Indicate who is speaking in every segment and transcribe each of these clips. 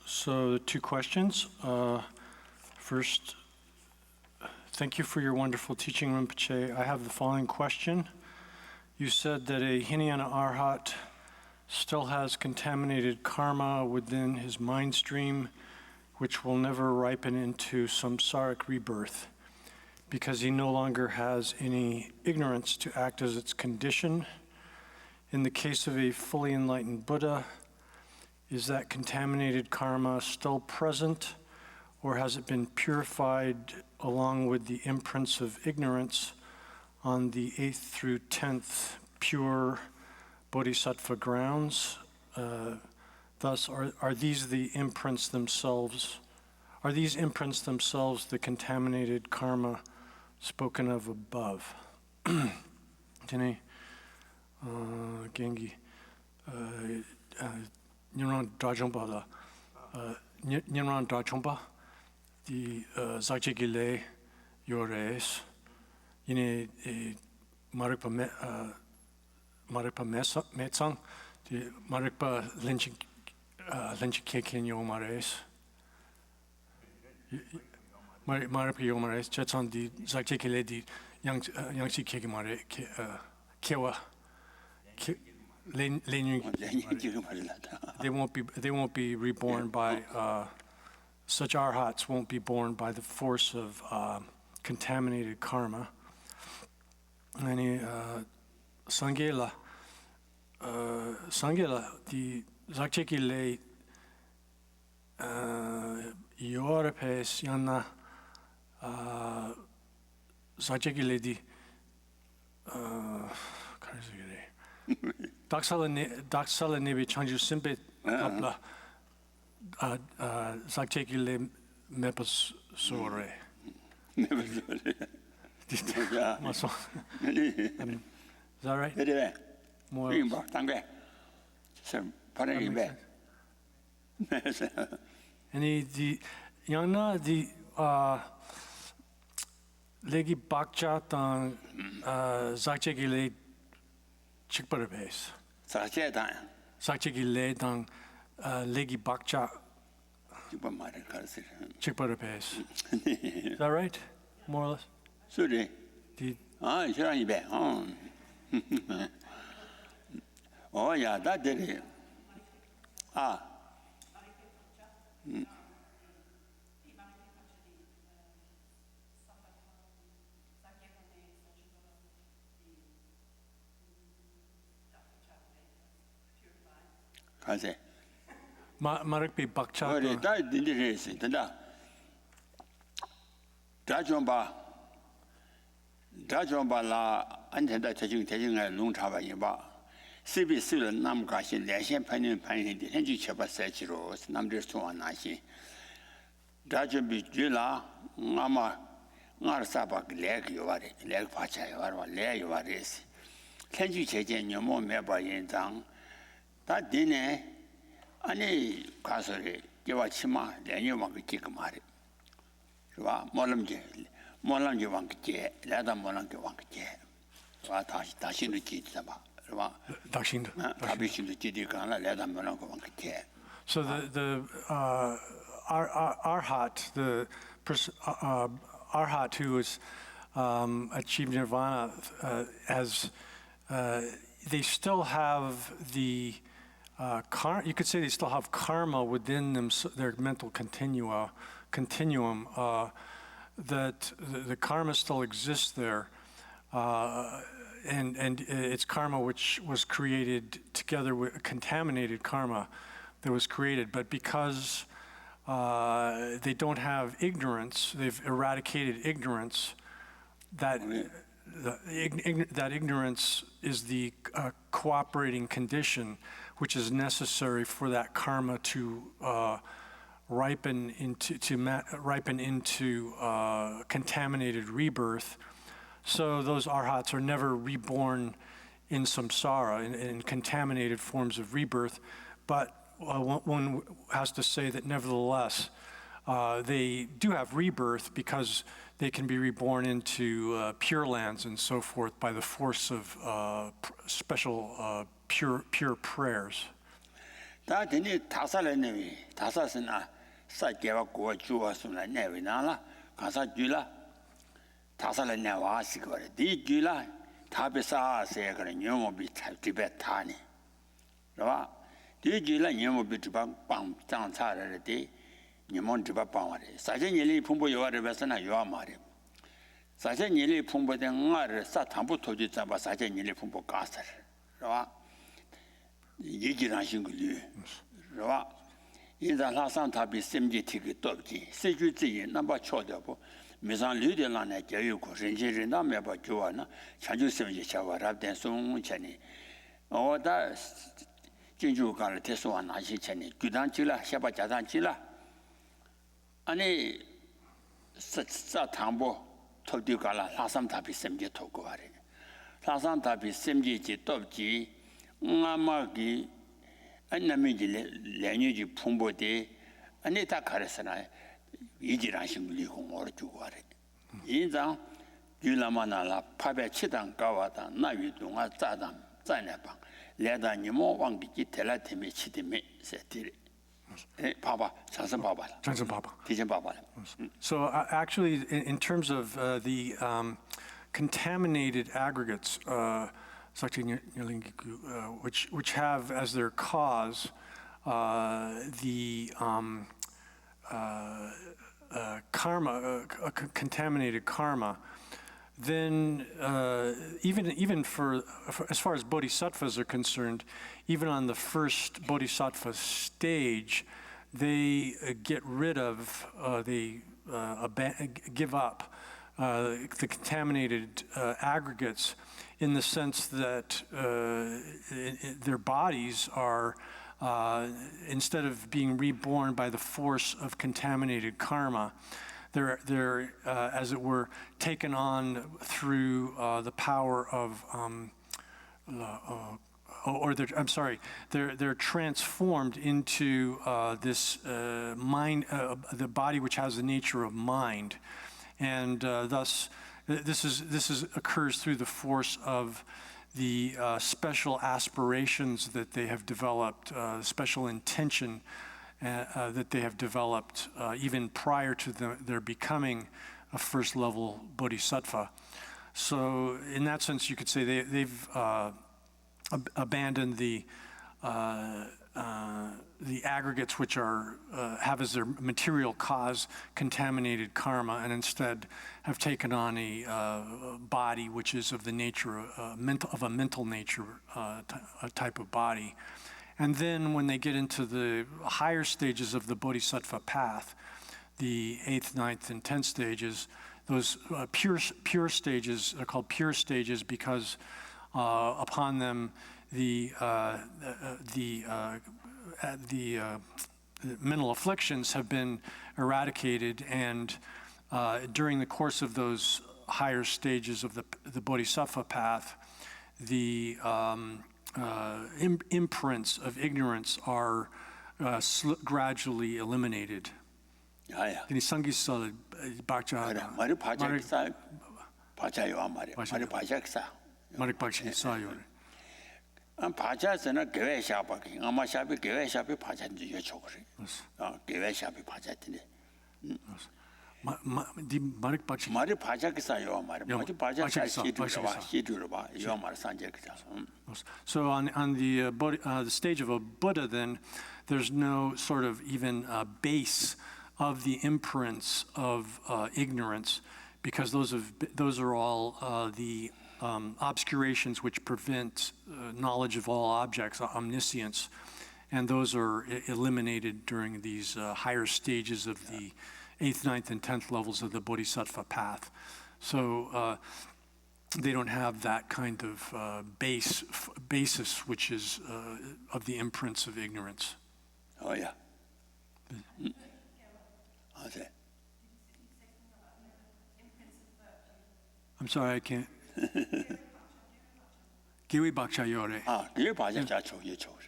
Speaker 1: So, two questions. First, thank you for your wonderful teaching, Rinpoche. I have the following question. You said that a Hinayana Arhat still has contaminated karma within his mind stream, which will never ripen into samsaric rebirth, because he no longer has any ignorance to act as its condition. In the case of a fully enlightened Buddha, is that contaminated karma still present, or has it been purified along with the imprints of ignorance on the 8th through 10th pure bodhisattva grounds? Thus, are these the imprints themselves? Are these imprints themselves the contaminated karma spoken of above? Tene gengi nyeran drajomba la nyeran drajomba di zakchegile yores yine maripa metsang di maripa lenchi keken yomares maripa yomares chetsan di zakchegile di yangchi keke mare kewa they won't be reborn by such arhats won't be born by the force of contaminated karma. Any sangela the zakcheki le yorapes yana zakcheki le di Daksala nebi chanju simpe kapla zakcheki le mepas sore. Is that right? More. Any the yana the legi bakcha tan zakcheki le chikpara base. Zakcheki le tan legi bakcha chikpara base. Is that right? More or less.
Speaker 2: Sorry. Oh, yeah, that did it. I say.
Speaker 1: Marakpi bakcha.
Speaker 2: Oh, that did it. Dajomba la antenda tajing long chava yaba. CB Sul Namgashi, Lashan Panin Panin, the Henry Chapa Sachiros, number 2 on Nashi. Dajobi Jula, Mama, Narsabak, leg you are, leg pacha, or leg you are this. Can you change your more meba in town? That dinner, any castle, Yawachima, then you want to kick Mari. You are Molamji. Molangi Wanke, Lada Molangi Wanke, Tashin the Chitaba,
Speaker 1: Dashin,
Speaker 2: Abishin the Chidikana, Lada Molangi Wanke.
Speaker 1: So the Arhat, the Arhat who has achieved nirvana, they still have the you could say they still have karma within them, their mental continuum. That the karma still exists there, and it's karma which was created together with contaminated karma that was created. But because they don't have ignorance, they've eradicated ignorance. That ignorance is the cooperating condition, which is necessary for that karma to ripen into contaminated rebirth. So those arhats are never reborn in samsara, in contaminated forms of rebirth. But one has to say that nevertheless, they do have rebirth because they can be reborn into pure lands and so forth by the force of special pure prayers.
Speaker 2: 다 되니 다살했네. 다사스나 사개와 고와 주와스나 내위나라 가사 주라 다살했네 와시 거래. 디 주라 다베사세 거래 녀모비 탈티베 타니. 봐. 디 주라 녀모비 주방 빵 장차르데 녀몬 주바 빵와래. 사제니리 풍부 요아르 베스나 요아 말이. 사제니리 풍부된 응아르 사탐부 토지 잡아 사제니리 풍부 가사를. 봐. 얘기를 하신 거지. 그러나 인자 라산탑이 심지티기 돕지. 세주지인 넘버 초대고 미상 류들란에 교육고 신지를 남에봐 교환나 자주심지 샤와랍된 송천이 어다 진주가를 대소한 하시천이 규단지라 샤바자단지라 아니 사탐보 토디가라 라산탑이 심지 토고하래. 라산탑이 심지지 돕지 아마기 안나미지 레뉴지 풍보데 아니 다 가르스나 이지라신 리고 모르주고 하래. 인자 귤라마나라 파베 치당 가와다 나위동아 짜담 짜내방 레다니모 왕기지 텔라테미 치디미 세티리. 봐봐 장선 봐봐.
Speaker 1: 장선 봐봐.
Speaker 2: 디전 봐봐.
Speaker 1: So actually, in terms of the contaminated aggregates, which have as their cause the karma, contaminated karma, then even for as far as bodhisattvas are concerned, even on the first bodhisattva stage, they get rid of, give up the contaminated aggregates, in the sense that their bodies are, instead of being reborn by the force of contaminated karma, they're as it were, taken on through the power of, they're transformed into this mind, the body which has the nature of mind, and thus. This occurs through the force of the special aspirations that they have developed, special intention that they have developed even prior to their becoming a first level bodhisattva. So in that sense, you could say they've abandoned the aggregates which are have as their material cause contaminated karma, and instead have taken on a body which is of the nature of a mental nature, a type of body. And then when they get into the higher stages of the bodhisattva path, the 8th, 9th, and 10th stages, those pure stages are called pure stages because upon them the mental afflictions have been eradicated, and during the course of those higher stages of the bodhisattva path, the imprints of ignorance are gradually eliminated. Ini sangisal baca.
Speaker 2: Mari baca baca yo amari. Mari baca ksa.
Speaker 1: Mari baca sayo.
Speaker 2: 바자스는 교회 샤바기 아마 샤비 교회 샤비 바자인지 여쭤보시. 교회 샤비 바자인데. 말이 바자기사요 말이 바자기사 시두로 봐. 요 말 산제기사.
Speaker 1: So on the stage of a Buddha, then there's no sort of even base of the imprints of ignorance, because those are all the obscurations which prevent knowledge of all objects, omniscience, and those are eliminated during these higher stages of the 8th, 9th, and 10th levels of the bodhisattva path. So they don't have that kind of basis which is of the imprints of ignorance.
Speaker 2: Oh yeah. Okay.
Speaker 1: I'm sorry, I can't.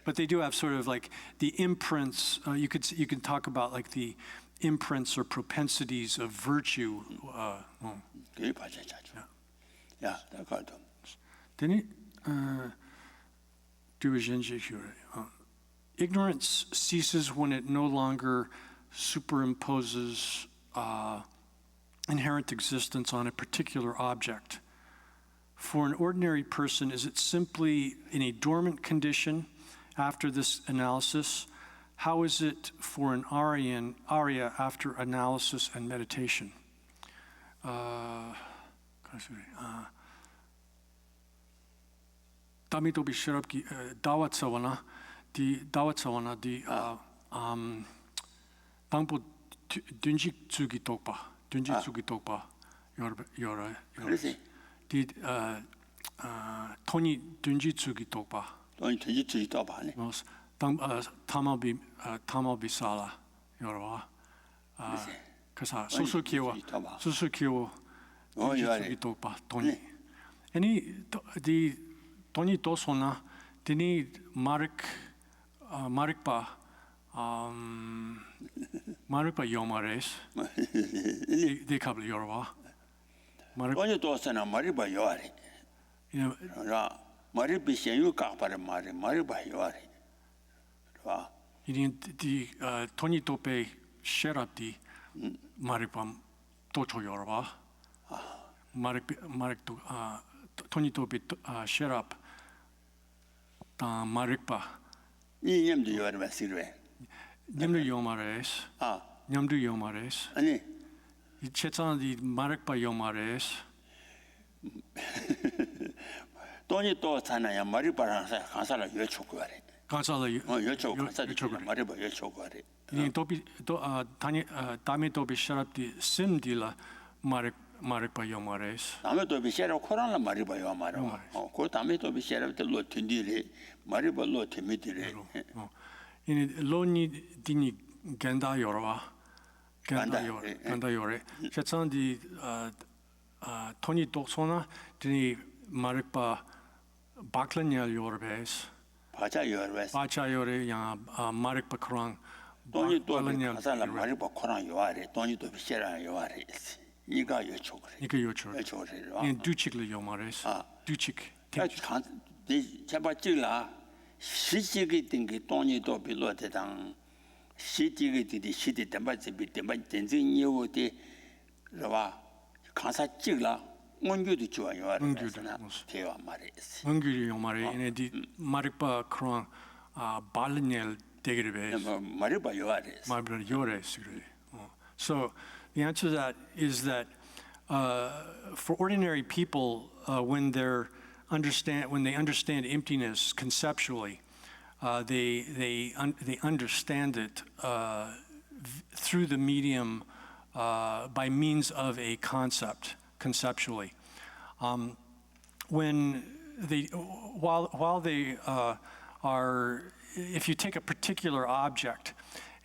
Speaker 1: But they do have sort of like the imprints. You can talk about like the imprints or propensities of virtue.
Speaker 2: 그게 받아자죠. 야, 나가도.
Speaker 1: Then ignorance ceases when it no longer superimposes inherent existence on a particular object. For an ordinary person, is it simply in a dormant condition after this analysis? How is it for an Arya after analysis and meditation? Tamito Bishirabki Dawatsawana, the Tangpo Dunjik Tsugi Tokpa, Yora. The Tony Dunji Tsugi Tokpa.
Speaker 2: Tony Dunji Tsugi Tokpa.
Speaker 1: Tamabi Sala, Yorwa. Kasa, Susukiwa, Tsugi Tokpa, Tony. Any the Tony Tosona, Dini Marikpa Yomares, the couple Yorwa.
Speaker 2: Tony Tosana, Mariba Yori. Maribi Senu Kapara Mariba Yori.
Speaker 1: The Tony Tope Sherati Maripam Tocho Yorwa. Tony Tope Sherap Marikpa.
Speaker 2: Nyamdu Yorma Silve.
Speaker 1: Nyamdu Yomares. Nyamdu Yomares.
Speaker 2: Ani.
Speaker 1: Chetan the Marikpa Yomares.
Speaker 2: Tony Tosana, Maripa Hansala Yochokare.
Speaker 1: Kansala
Speaker 2: Mariba Yochokare.
Speaker 1: Tami Topi Sharapti Simdila Marikpa Yomares.
Speaker 2: Tamato Bishara Korana Mariba Yomaro. Tamato Bishara the Lotindire, Mariba Lotimidire.
Speaker 1: In Loni Dini Ganda Yorwa. Ganda Yore. Chetsan the Tony Toksona, Dini Marikpa Baklanyal Yorbes.
Speaker 2: Pacha
Speaker 1: Yore, Marikpa Krang.
Speaker 2: Tony Hasala Mariba Koran Yoare, Tony to Bishara Yoare. Niga Yochok.
Speaker 1: In Duchikli Yomares. Duchik.
Speaker 2: The Chabachilla, she thinking Tony to be loaded on. She did the city, the Batsibit, the Batin, you the Rava, Kansa Chilla, one good to your Teo Maris.
Speaker 1: Unguri Yomare, and the Marikpa Krang, Balinel Degribe.
Speaker 2: Mariba Yoris.
Speaker 1: Maribra Yores. So the answer to that is that for ordinary people, when they understand emptiness conceptually, they understand it through the medium by means of a concept conceptually. While they are, if you take a particular object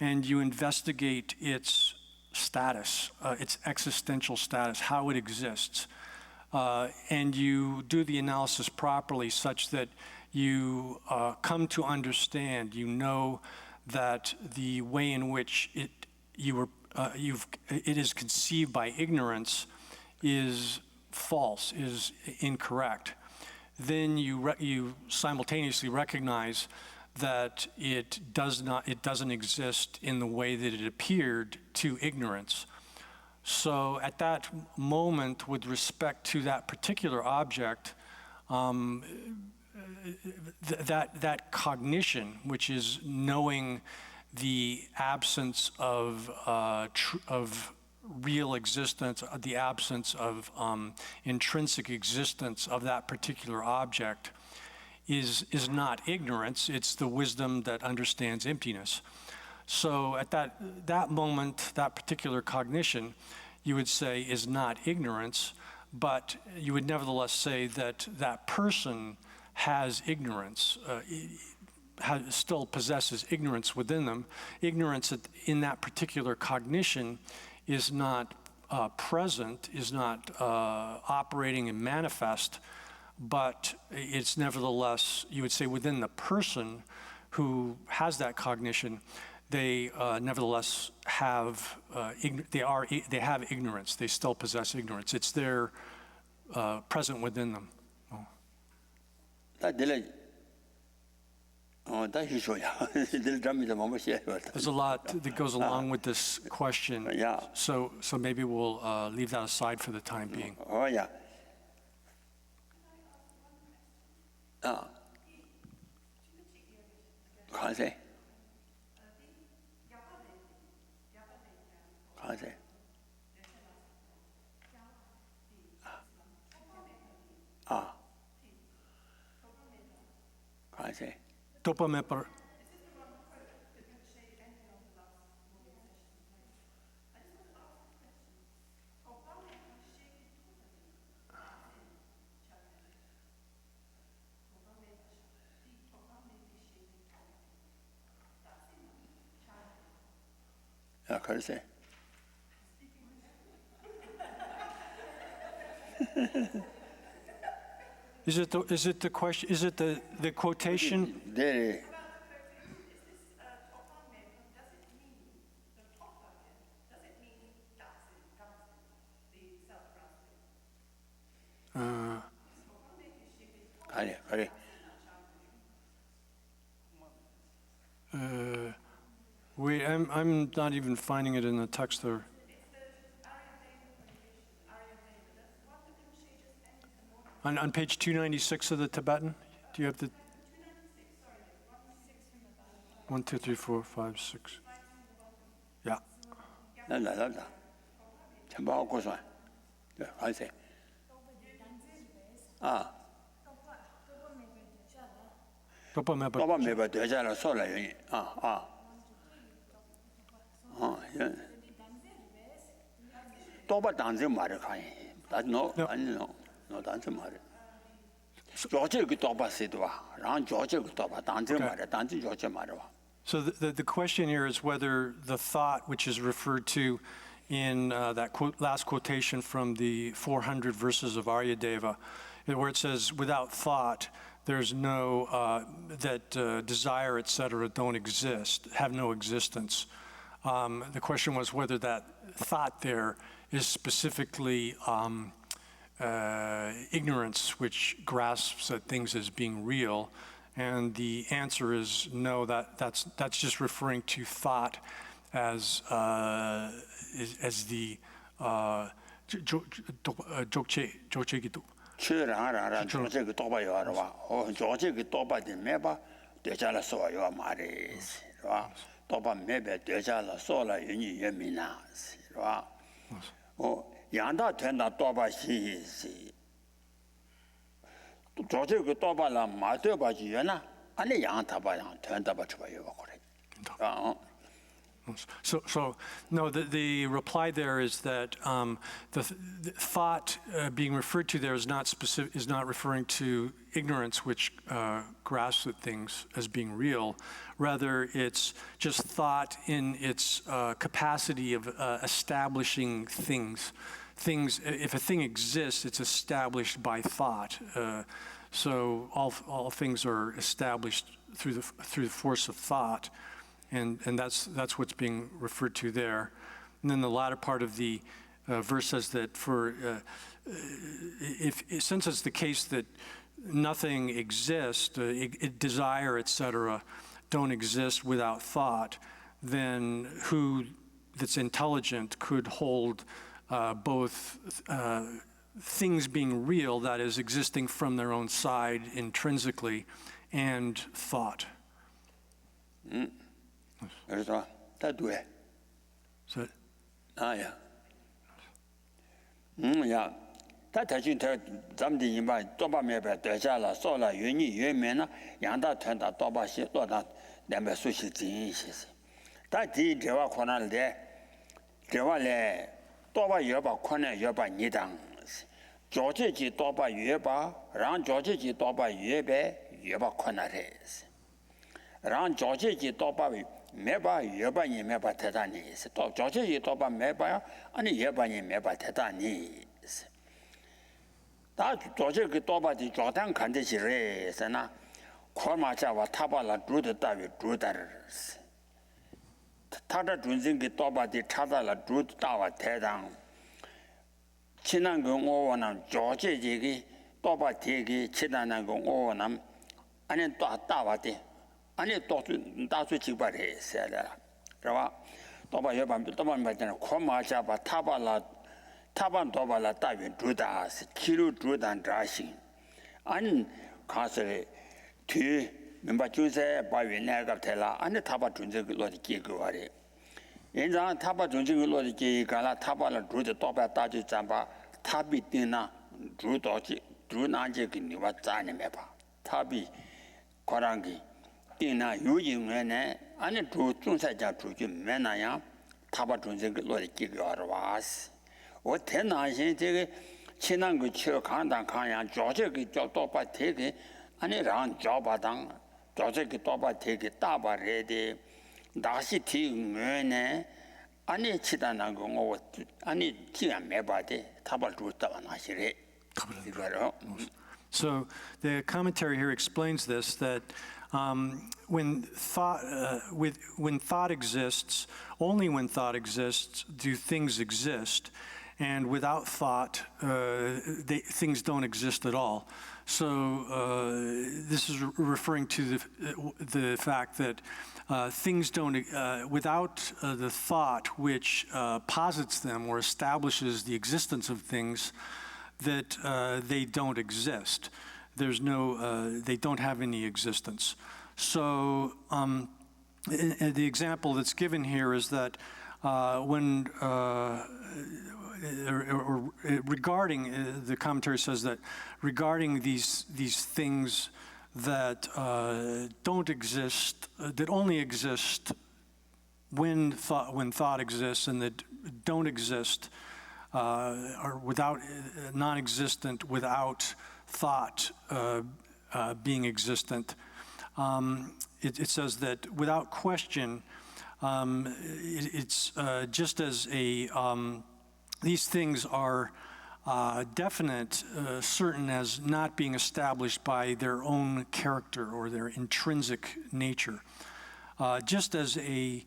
Speaker 1: and you investigate its status, its existential status, how it exists, and you do the analysis properly such that you come to understand, you know that the way in which it is conceived by ignorance is false, is incorrect, then you simultaneously recognize that it doesn't exist in the way that it appeared to ignorance. So at that moment, with respect to that particular object, that cognition, which is knowing the absence of real existence, the absence of intrinsic existence of that particular object, is not ignorance. It's the wisdom that understands emptiness. So at that moment, that particular cognition, you would say is not ignorance, but you would nevertheless say that that person has ignorance, still possesses ignorance within them. Ignorance in that particular cognition is not present, is not operating and manifest, but it's nevertheless, you would say, within the person who has that cognition, they nevertheless have they have ignorance. They still possess ignorance. It's there present within them.
Speaker 2: There's
Speaker 1: There's a lot that goes along with this question.
Speaker 2: Yeah.
Speaker 1: So maybe we'll leave that aside for the time being.
Speaker 2: Oh, yeah. Can't say. Can't say. Can't say.
Speaker 1: Topamepa.
Speaker 2: Yeah, can't say.
Speaker 1: Is it the question? Is it the quotation?
Speaker 2: There.
Speaker 1: Wait, I'm not even finding it in the text there. On page 296 of the Tibetan, do you have the 1, 2, 3, 4, 5, 6? Yeah.
Speaker 2: No. Yeah, I say.
Speaker 1: Topamepa.
Speaker 2: Toba meba deja la sola yun. Toba danze mare kai. No, danze mare. George ki toba sidwa. Ran George ki toba danze mare, danze George mare wa.
Speaker 1: So the question here is whether the thought, which is referred to in that last quotation from the 400 verses of Aryadeva, where it says, without thought, there's no, that desire, etc., don't exist, have no existence. The question was whether that thought there is specifically ignorance, which grasps at things as being real. And the answer is no, that's just referring to thought as the jokche.
Speaker 2: Churang George ki toba yo wa. Oh, George ki toba de meba deja la so yo mare. Wa. Toba mebe deja la so la yun yi mina. Wa. Oh, yanda tenda toba si. George ki toba la ma de ba ji na. Ani yang ta ba yang tenda ba chba yo kore.
Speaker 1: So no, the reply there is that the thought being referred to there is not specific, is not referring to ignorance, which grasps at things as being real. Rather, it's just thought in its capacity of establishing things. If a thing exists, it's established by thought. So all things are established through the force of thought. And that's what's being referred to there. And then the latter part of the verse says that since it's the case that nothing exists, desire, etc., don't exist without thought, then who that's intelligent could hold both things being real, that is, existing from their own side intrinsically, and thought.
Speaker 2: 그래서 다 두에.
Speaker 1: So,
Speaker 2: 야. 야. 다 대신 잠디 임바 또바메베 되자라 소라 윤이 유면나 양다 된다 또바시 또다 내가 수시 진시시. 다디 대화 권한데 대화래 또바 여바 권한 여바 니당. 조제지 또바 여바 랑 조제지 또바 여베 여바 권한래. 랑 조제지 또바 매바 여바니 매바 대단히 또 조제지 또바 매바 아니 여바니 매바 대단히 다 조제 그 또바디 조단 간데시래서나 코마자와 타발라 두드 따위 두다르스 타다 준생기 또바디 찾아라 주도 따와 대당 지난 거 오원함 조제지기 또바디기 지난한 거 오원함 아니 또 따와디 아니 또 다수 직발해 세라 그러와 또바 여반 또만 받는 코마자바 타반 도발라 따윈 주다 키로 주단 자신 안 가서에 뒤 멤버 중세 바위 내가 tel라 안에 타바 준제 로디 기거와리 인자 타바 준제 로디 기가라 타바라 주도 또바 따지 잠바 타비 띠나 주도지 주나제 기니와 짜네메 봐 타비 거랑기 띠나 유인외네 안에 주 중세자 주지 매나야 타바 준제 로디 기거와라 와스 어 대나신这个 지난 그 치료 간단 강양 조제기 또바 되게 아니랑 조바당 조제기 또바 되게 따바래데 다시 뒤면에 아니 치다난 거 아니 지안 매바데 타발 주다와 나시래 이거로.
Speaker 1: So the commentary here explains this, that when thought exists, only when thought exists do things exist. And without thought, things don't exist at all. So this is referring to the fact that things don't, without the thought which posits them or establishes the existence of things, that they don't exist. There's no, they don't have any existence. So the example that's given here is that when regarding, the commentary says that regarding these things that don't exist, that only exist when thought exists, and that don't exist, or without non-existent without thought being existent. It says that without question, it's just as these things are definite, certain as not being established by their own character or their intrinsic nature. Just as a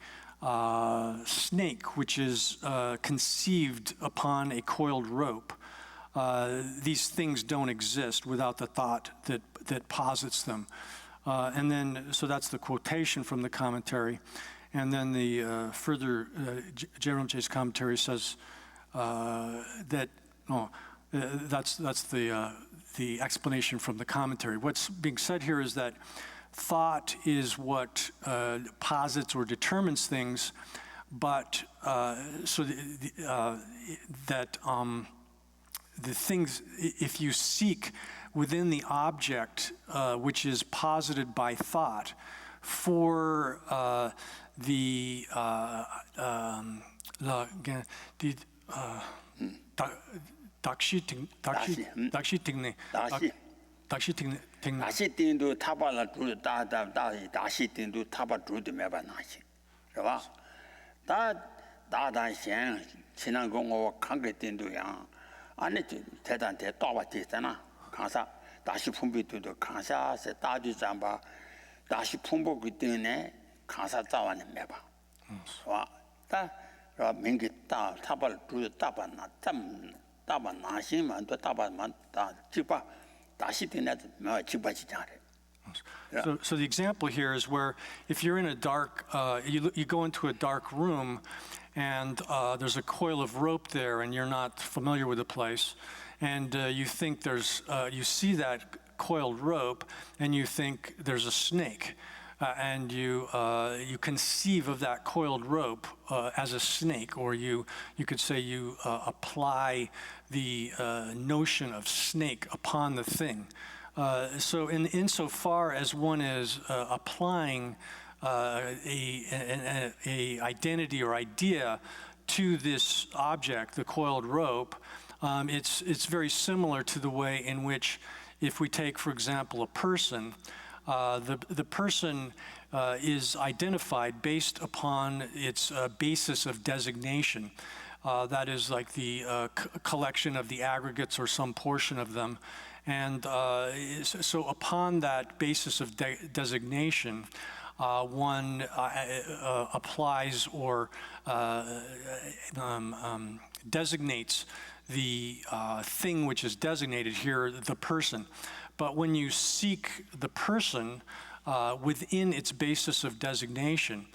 Speaker 1: snake which is conceived upon a coiled rope, these things don't exist without the thought that posits them. And then, so that's the quotation from the commentary. And then the further, J.R.M.J.'s commentary says that, that's the explanation from the commentary. What's being said here is that thought is what posits or determines things, but so that the things, if you seek within the object which is posited by thought for the
Speaker 2: 다시 띵도 타발라 주도 다시 띵도 타발 주도 매바 나시. 是吧? 다단先 지난 공고 관계 띵도야. 안에 대단대 따와 되잖아. 강사 다시 품비도 강사세 다주 잠바 다시 품보 그 때문에 강사 자와는 매봐. 와. 다 민기 다 타발 주도 따반나 땀 따반 나시만 또 따반만 다 집바 다시 되네 뭐 집바지 잘해.
Speaker 1: So the example here is where if you're in a dark, you go into a dark room and there's a coil of rope there and you're not familiar with the place, and you think you see that coiled rope and you think there's a snake, and you conceive of that coiled rope as a snake, or you could say you apply the notion of snake upon the thing. So insofar as one is applying a identity or idea to this object, the coiled rope, it's very similar to the way in which, if we take, for example, a person, the person is identified based upon its basis of designation. That is like the collection of the aggregates or some portion of them. And so upon that basis of designation, one applies or designates the thing which is designated here, the person. But when you seek the person within its basis of designation,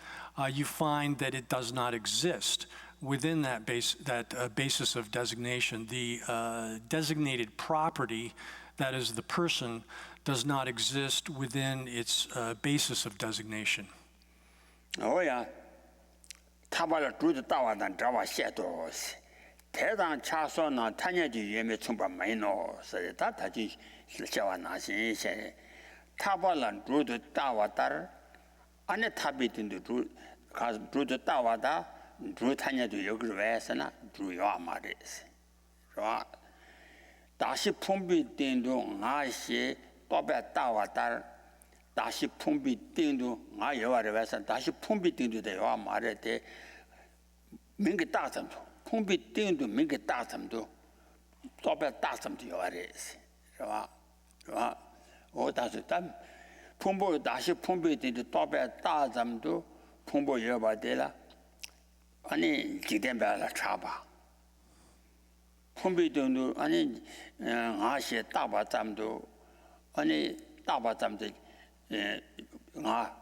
Speaker 1: you find that it does not exist within that basis of designation. The designated property, that is the person, does not exist within its basis of designation.
Speaker 2: Oh yeah. 타발을 두드 따와단 자와 셰도스. 대당 차소나 타녀지 예매 충바 마이노. 그래서 다 다지 실자와 나신세. 타발은 두드 따와달 안에 탑이든도 두드 따와다 두 타녀도 여기로 왜서나 두요 말이스. 저 다시 풍비된도 나시 또배 따와달 다시 풍비된도 나 여와를 왜서 다시 풍비된도 돼요 말에 민게 따sam도 풍비된도 민게 따sam도 또배 따sam도 여와레스. 저 다시 땀 풍보 다시 풍비된도 또배 따sam도 풍보 여봐대라 아니 지대배라 차봐 풍비된도 아니 아시 따바잠도 아니 따바잠도 아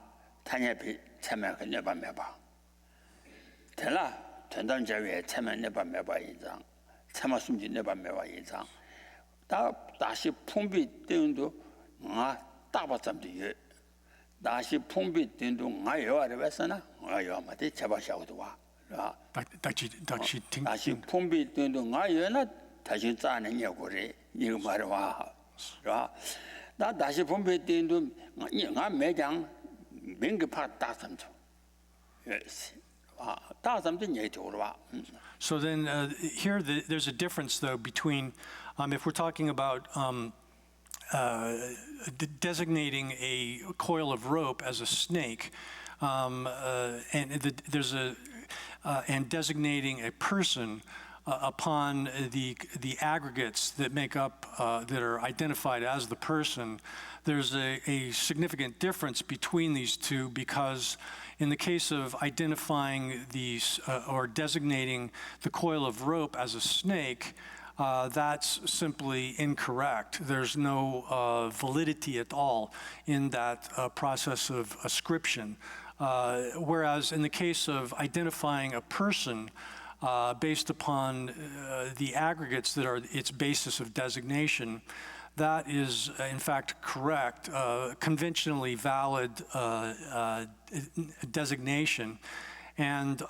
Speaker 2: 타녀비 참여가 내봐 매봐 되라 전단 제외 참여 내봐 매봐 이장 참여 숨지 내봐 매봐 이장 다시 풍비된도 아 따바잠도 예 다시 풍비된도 아 여와를 왜서나 아 여와마데 잡아샤고도 와 다시 풍비된도 나 여나 다시 짜는 여고래 이거 말와 나 다시 풍비된도 나 매장 민급파 따sam도 따sam도 얘기로 와.
Speaker 1: So then here there's a difference though between if we're talking about designating a coil of rope as a snake and designating a person upon the aggregates that make up that are identified as the person. There's a significant difference between these two, because in the case of identifying these or designating the coil of rope as a snake, that's simply incorrect. There's no validity at all in that process of ascription. Whereas in the case of identifying a person based upon the aggregates that are its basis of designation, that is in fact correct, conventionally valid designation. And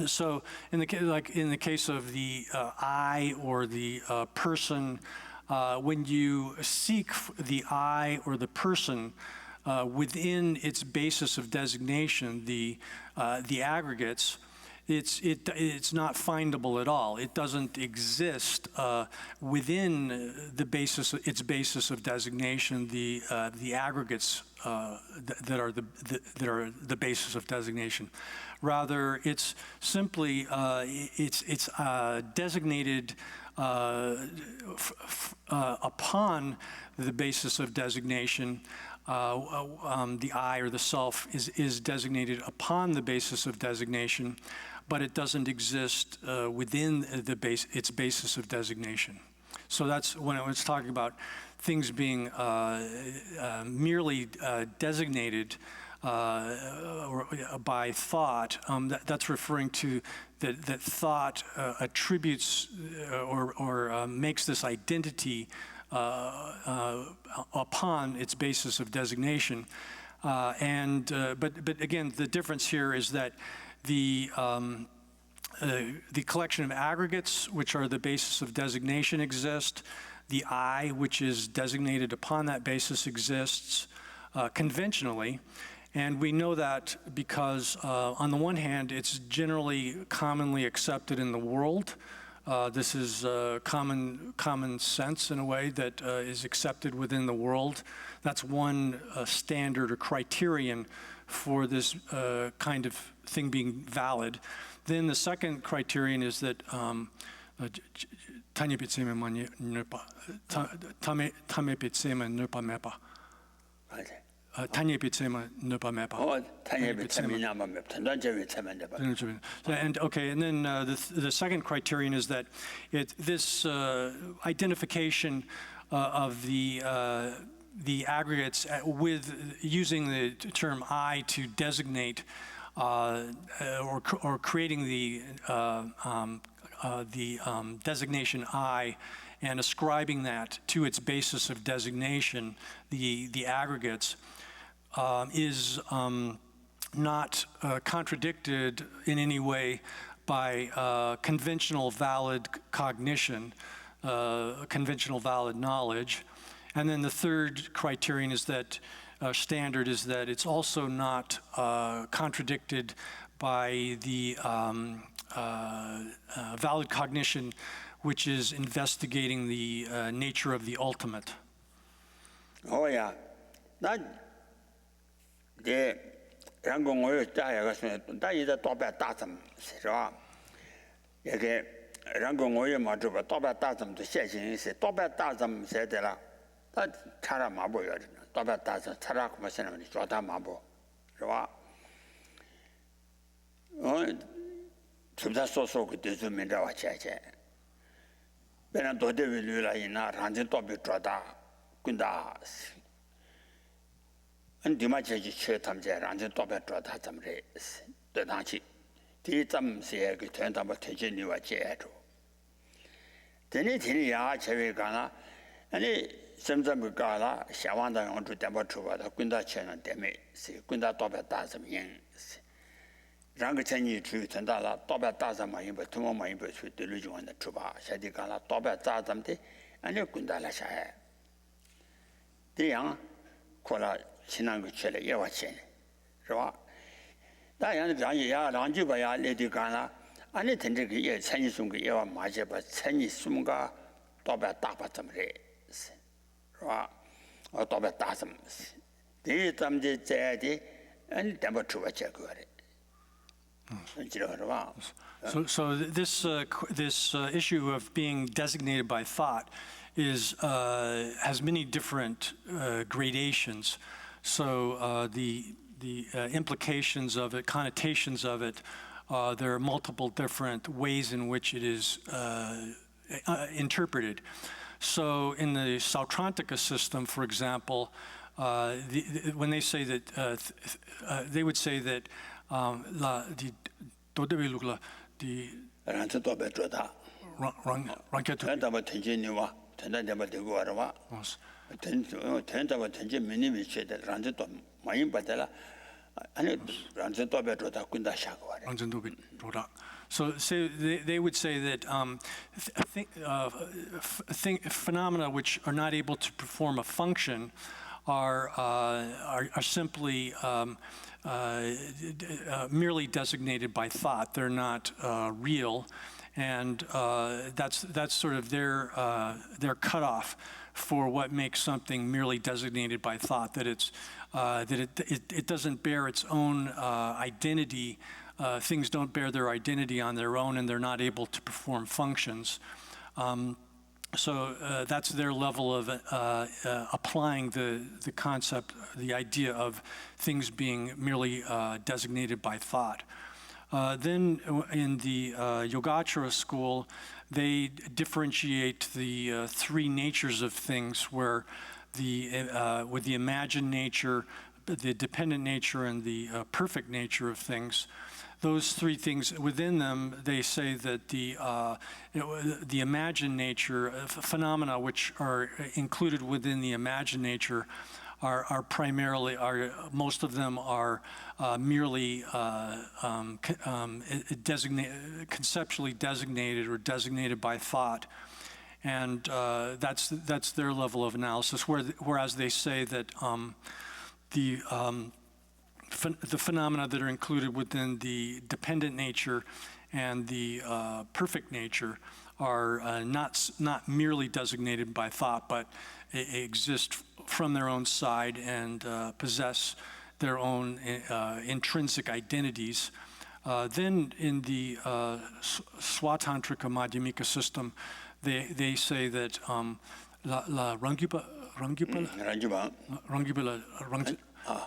Speaker 1: so in the case of the I or the person, when you seek the I or the person within its basis of designation, the aggregates, it's not findable at all. It doesn't exist within the its basis of designation. The aggregates that are the basis of designation. Rather, it's simply it's designated upon the basis of designation. The I or the self is designated upon the basis of designation, but it doesn't exist within its basis of designation. So that's when I was talking about things being merely designated by thought. That's referring to that thought attributes or makes this identity upon its basis of designation. But again, the difference here is that the collection of aggregates, which are the basis of designation, exist. The I, which is designated upon that basis, exists conventionally. And we know that because, on the one hand, it's generally commonly accepted in the world. This is common sense in a way that is accepted within the world. That's one standard or criterion for this kind of thing being valid. Then the second criterion is that Tanyepi tsema nepa mepa.
Speaker 2: Tanyepi tsema nama mep, tandanjepi tsema nepa.
Speaker 1: And okay, and then the second criterion is that this identification of the aggregates with using the term I to designate or creating the designation I and ascribing that to its basis of designation, the aggregates, is not contradicted in any way by conventional valid cognition, conventional valid knowledge. And then the third criterion is that standard is that it's also not contradicted by the valid cognition, which is investigating the nature of the ultimate.
Speaker 2: Oh yeah, that the Rangung oil diagas, that is a top at Tatum, Sira. Again, Rangung oil majuba, top at Tatum to Session is a top at Tatum, said that Tara Mabo, top at Tatum, Tarak Masan, Jota Mabo. So good to do Mindawa Chacha. Benanto de Villa in our hands and topic Trota, Kundas. And Dimachi Chetam Jar and the top at Trota some race. The Nachi. Titam say, turned up attention you at Cheto. Then it in Chavigana, and it sometimes Gala, Shawanda on to Temple the Kunda Chen and Demi, see Kunda top at Tazam Yings. Rangachen truth and Dala, top at Tazam, but two more my inputs with delusion on the Truba, Shadikala, top at Tazam, and you Kundala Shah. The young Kola Chinangu Chile, Yawachin. Raw. Diana Jaya, Ranjubaya, Lady Gana, and it ended a Chinese Yawa Maja, but Chinese Sunga, top at Tapatam race. Raw or top at Tazam. The Tam did say, and Temple Truba Chaguri.
Speaker 1: So this issue of being designated by thought has many different gradations. So the implications of it, connotations of it, there are multiple different ways in which it is interpreted. So in the Sautrantika system, for example, when they say that, they would say that the so they would say that phenomena which are not able to perform a function are simply merely designated by thought. They're not real, and that's sort of their cutoff for what makes something merely designated by thought. That it doesn't bear its own identity. Things don't bear their identity on their own, and they're not able to perform functions. So that's their level of applying the concept, the idea of things being merely designated by thought. Then in the Yogacara school, they differentiate the three natures of things, where with the imagined nature, the dependent nature, and the perfect nature of things. Those three things within them, they say that the imagined nature, phenomena which are included within the imagined nature, are primarily, most of them are merely conceptually designated or designated by thought, and that's their level of analysis. Whereas they say that the phenomena that are included within the dependent nature and the perfect nature are not merely designated by thought, but exist from their own side and possess their own intrinsic identities. Then in the Swatantrika Madhyamika system, they say that la Rangyupa Rangibala,
Speaker 2: ranjuba
Speaker 1: Rangibala,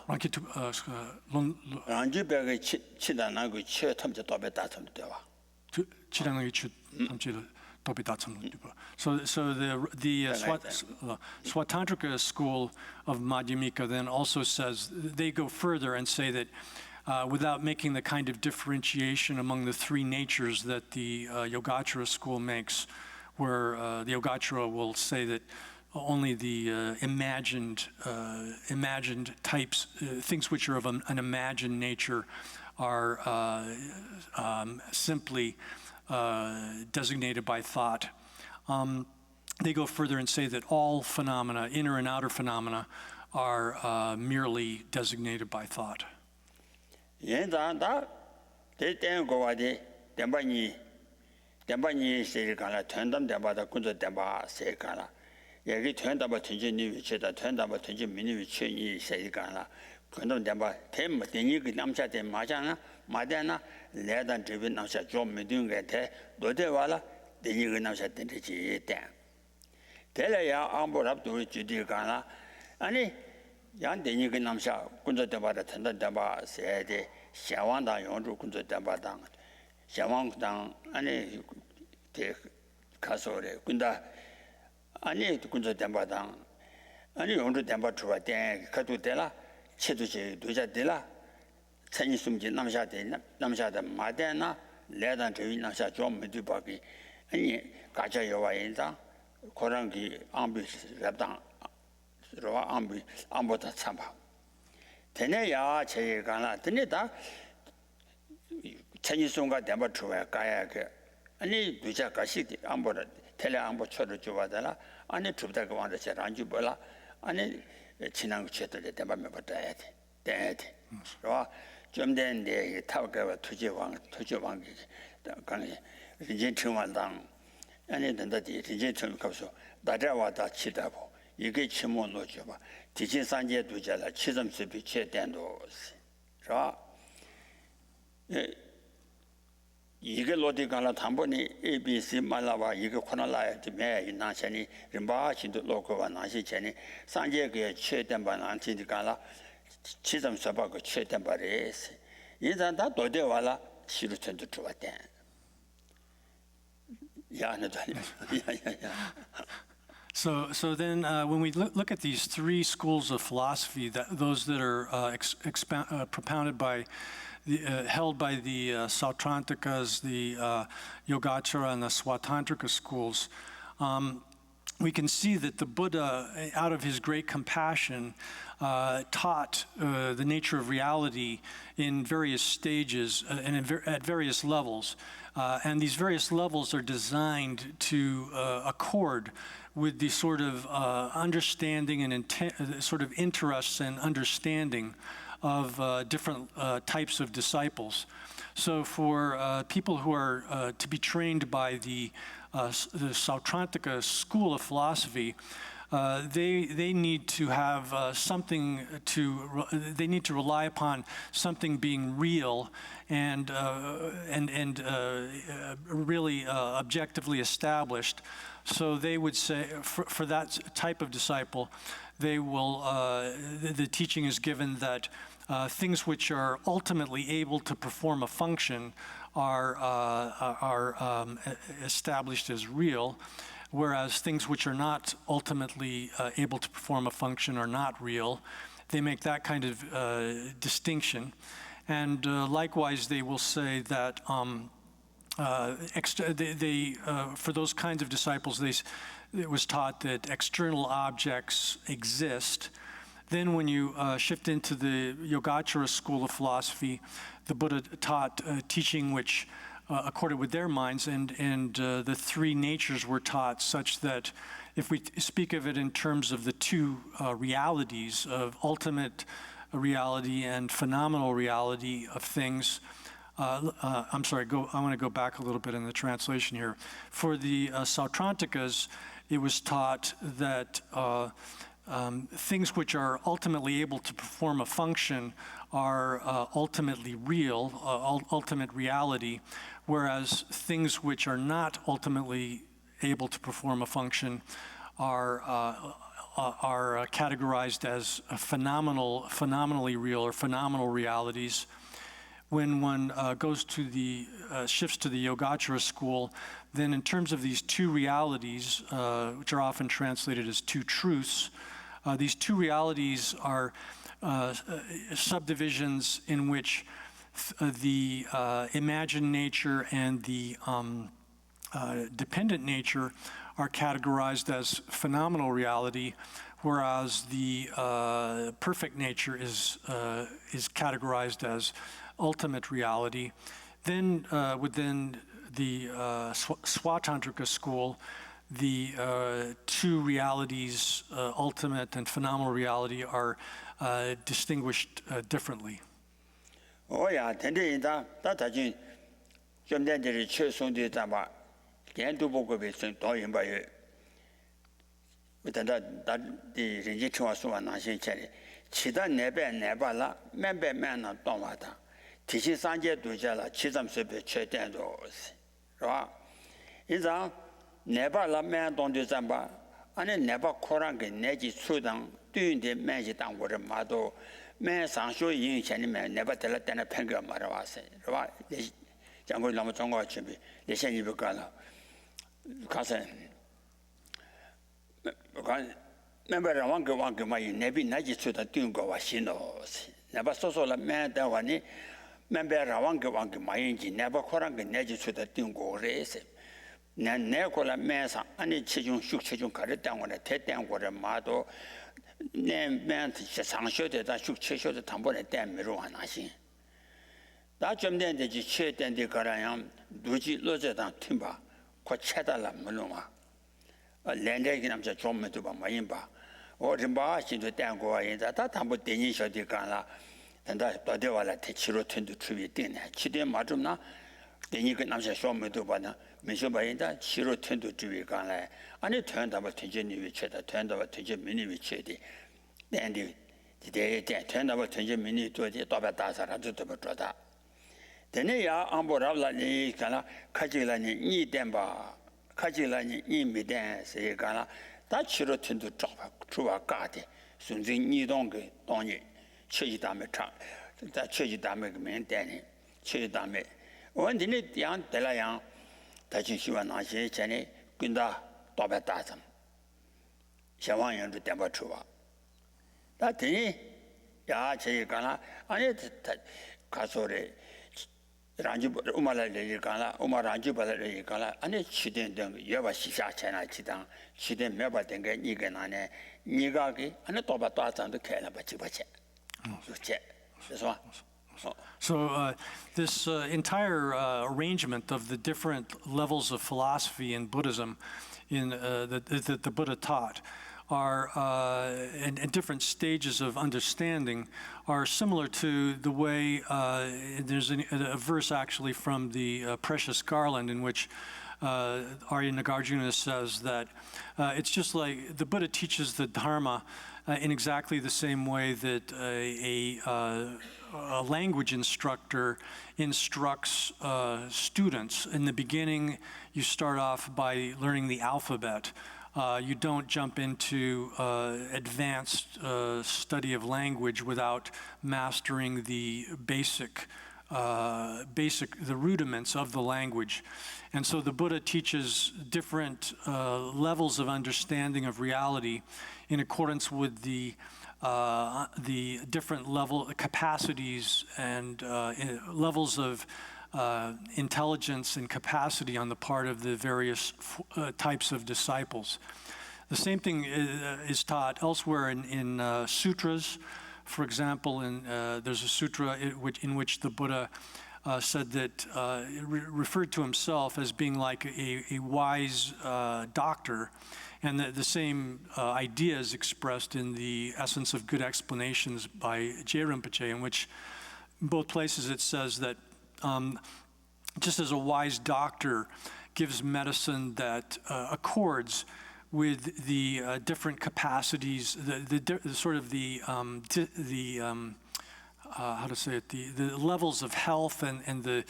Speaker 1: Rangitu,
Speaker 2: ranjuba chidana go che tamje tobe datum dewa
Speaker 1: Chirangi Chut, So the Swatantrika school of Madhyamika then also says, they go further and say that without making the kind of differentiation among the three natures that the Yogacara school makes, where the Yogacara will say that only the imagined types, things which are of an imagined nature, are simply designated by thought. They go further and say that all phenomena, inner and outer phenomena, are merely designated by thought.
Speaker 2: 여기 전담바 전진이 위치다 전담바 전진 미니 위치이 세이가나 근데 담바 템 대니 그 남자대 맞잖아 맞잖아 내단 주변 남자 좀 믿는 게돼 너대 와라 대니 그 남자 된지 때 대래야 안보랍도 주디가나 아니 양 대니 그 남자 군저 담바다 전담 담바 세대 샤왕당 용주 군저 담바당 샤왕당 아니 대 가서래 근데 아니 군저 담바당 아니 용주 담바 주와 때 가도 되라 체도제 도자 되라 천이 숨지 남샤다 마대나 레단 저위 남샤 좀 믿어봐기 아니 가자 여와인다 고랑기 암비 랩당 로와 암비 암보다 참바 되네야 제가나 되네다 천이 숨가 담바 주와 가야 그 아니 도자 가시 암보다 텔레 암보 쳐를 줘봐달라 아니 줍다가 완전 잘 안 줘봐라 아니 지난 것들에 대만 받아야 돼. 돼. 그러와 좀 된데 타고가 투지왕 강에 이제 정말당 아니 된다지 이제 좀 가서 나자와다 치다고 이게 치모 놓죠 봐. 디진 산제 두자라 치점습이 최대도. 자. 이게 로디가나 담보니 ABC 말라와 이거 코나라에 매 나셔니 림바신도 로고와 나시체니 산제의 최대반 안티디가라 치점 서바고 최대반에서 이단다 도대와라 시루천도 좋았대 야나다니 야야야
Speaker 1: So then when we look at these three schools of philosophy, those that are propounded by held by the Sautrantikas, the Yogacara, and the Swatantrika schools, we can see that the Buddha, out of his great compassion, taught the nature of reality in various stages and at various levels. And these various levels are designed to accord with the sort of understanding and sort of interests and understanding of different types of disciples. So for people who are to be trained by the Sautrantika school of philosophy, they need to have they need to rely upon something being real and really objectively established. So they would say, for that type of disciple, they will. The teaching is given that things which are ultimately able to perform a function are established as real, whereas things which are not ultimately able to perform a function are not real. They make that kind of distinction. And likewise, they will say that for those kinds of disciples, it was taught that external objects exist. Then when you shift into the Yogacara school of philosophy, the Buddha taught teaching which accorded with their minds, and the three natures were taught such that if we speak of it in terms of the two realities of ultimate reality and phenomenal reality of things, I'm sorry, I want to go back a little bit in the translation here. For the Sautrantikas, it was taught that things which are ultimately able to perform a function are ultimately real, ultimate reality, whereas things which are not ultimately able to perform a function are are categorized as phenomenally real or phenomenal realities. When one shifts to the Yogacara school, then in terms of these two realities, which are often translated as two truths, these two realities are subdivisions in which the imagined nature and the dependent nature are categorized as phenomenal reality, whereas the perfect nature is categorized as ultimate reality. Then within the Swatantrika school, the two realities, ultimate and phenomenal reality, are distinguished differently.
Speaker 2: Oh yeah, today that I 좀 전에 최선도 잡아 걔도 보고 비슷한 도인 바에 그다다 다디 이제 좋아서 나신 차례 치다 네발라 맨배맨나 동와다 티시 산제 도자라 치잠세베 최대도 라 이자 네발라 맨 동도 잡아 아니 네바 코랑게 내지 수당 뛰인데 매지 당고를 마도 매 상쇼 인생이면 네바 될 때는 평가 말아왔어 라 장고 너무 좋은 거 준비 내생이 볼까나 가서 멤버랑 왕게 많이 내비 나지 수다 뛰는 거 와시노 내가 소소라 매다와니 멤버랑 왕게 많이지 내가 코랑 게 내지 수다 뛰는 거 그래서 내고라 매사 아니 체중 숙체중 가르던 거네 대대한 거를 마도 내 멘트 상쇼되다 숙체쇼도 담보에 때미로 하나씩 다 점된데 지 최된데 거라양 누지 로제다 팀바 고 채달라 물론아 랜데기 남자 좀도 봐 마인바 어림바 신도 땡고 인자 다 담보 되니 쇼디 간라 단다 또대와라 대치로 튼도 추비 되네 치대 맞음나 되니 그 남자 쇼면도 봐나 메쇼 바인다 치로 튼도 추비 간라 아니 된다바 되제니 위치다 된다바 되제 미니 위치디 랜디 디데 된다바 되제 미니 또디 또바다사라도 또버다 되네야 안보라라니 간라 카지라니 이덴바 카지라니 이미덴 세간라 다 치로 튼도 주와 가데 순진 이동게 동이 체지담에 차 다 체지담에 면대니 체지담에 원디니 양 될라양 다시 시원 나시 전에 근다 또바다삼 샤왕연도 땜바 주와 다 되니 야 제간라 아니 가소래 rangi umala le kala umara rangi bala le kala ane chiden deng yeba shisha chena chidang chiden meba deng ni ge na ne ni ga ge ane to ba to zang de kai la ba chi ba che
Speaker 1: So this entire arrangement of the different levels of philosophy in Buddhism that the Buddha taught are and different stages of understanding are similar to the way there's a verse actually from the Precious Garland in which Arya Nagarjuna says that it's just like the Buddha teaches the Dharma in exactly the same way that a language instructor instructs students. In the beginning, you start off by learning the alphabet. You don't jump into advanced study of language without mastering the the rudiments of the language. And so the Buddha teaches different levels of understanding of reality in accordance with the different capacities and levels of intelligence and capacity on the part of the various types of disciples. The same thing is taught elsewhere in sutras. For example, there's a sutra in which the Buddha said that referred to himself as being like a wise doctor, and the same idea is expressed in the Essence of Good Explanations by J. Rinpoche, in which in both places it says that just as a wise doctor gives medicine that accords with the different capacities, the levels of health and the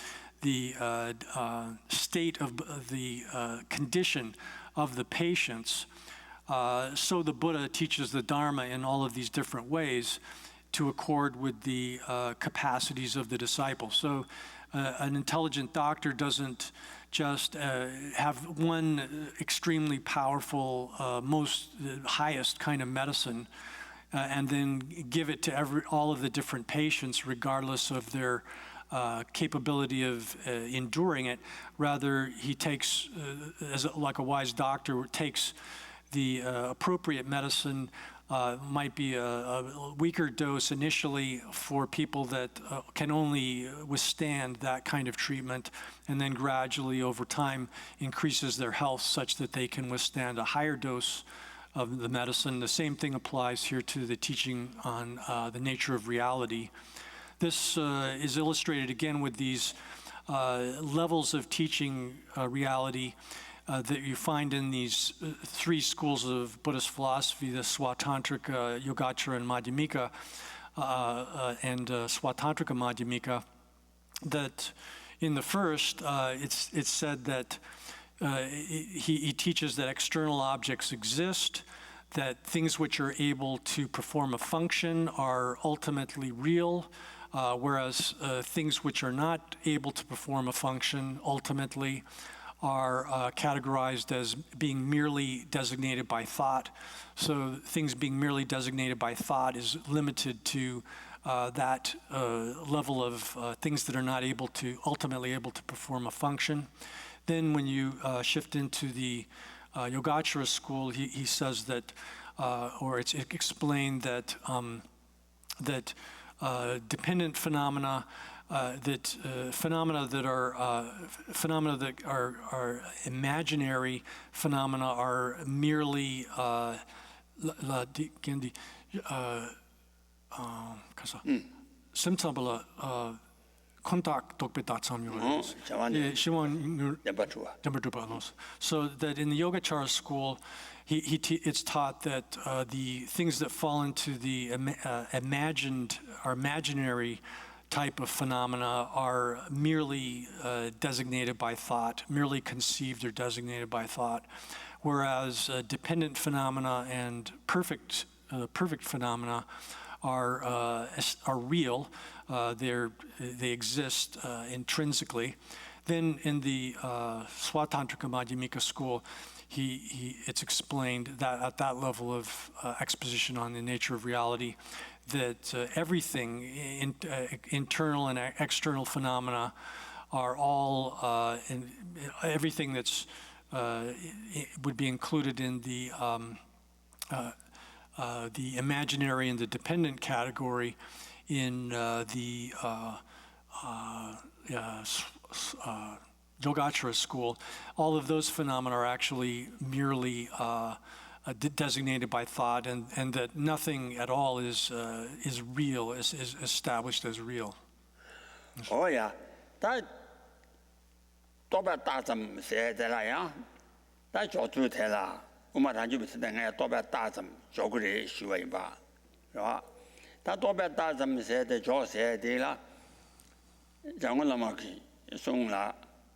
Speaker 1: state of the condition of the patients, So the Buddha teaches the Dharma in all of these different ways to accord with the capacities of the disciple. So an intelligent doctor doesn't just have one extremely powerful, highest kind of medicine and then give it to all of the different patients regardless of their capability of enduring it. Rather, he takes, like a wise doctor, takes the appropriate medicine, might be a weaker dose initially for people that can only withstand that kind of treatment, and then gradually over time increases their health such that they can withstand a higher dose of the medicine. The same thing applies here to the teaching on the nature of reality. This is illustrated again with these levels of teaching reality that you find in these three schools of Buddhist philosophy, the Swatantrika, Yogacara, and Madhyamika, and Swatantrika Madhyamika, that in the first, it's said that he teaches that external objects exist, that things which are able to perform a function are ultimately real, whereas things which are not able to perform a function ultimately are categorized as being merely designated by thought. So things being merely designated by thought is limited to that level of things that are not ultimately able to perform a function. Then when you shift into the Yogacara school, he says that, or it's explained that dependent phenomena, phenomena that are imaginary phenomena are merely contact. So that in the Yogacara school, it's taught that the things that fall into the imaginary type of phenomena are merely designated by thought, merely conceived or designated by thought, whereas dependent phenomena and perfect phenomena are real. They exist intrinsically. Then in the Swatantrika Madhyamika school, it's explained that at that level of exposition on the nature of reality, that everything, internal and external phenomena, are all, everything that's would be included in the imaginary and the dependent category in the Yogacara school. All of those phenomena are actually merely designated by thought, and that nothing at all is real, is established as real.
Speaker 2: Oh yeah, that toba tazam se de la ya, that jotu te la, umaranju bit de nga toba tazam jogure shuai ba, right? That toba tazam se de jo se de la, jangon la ma ki sung la,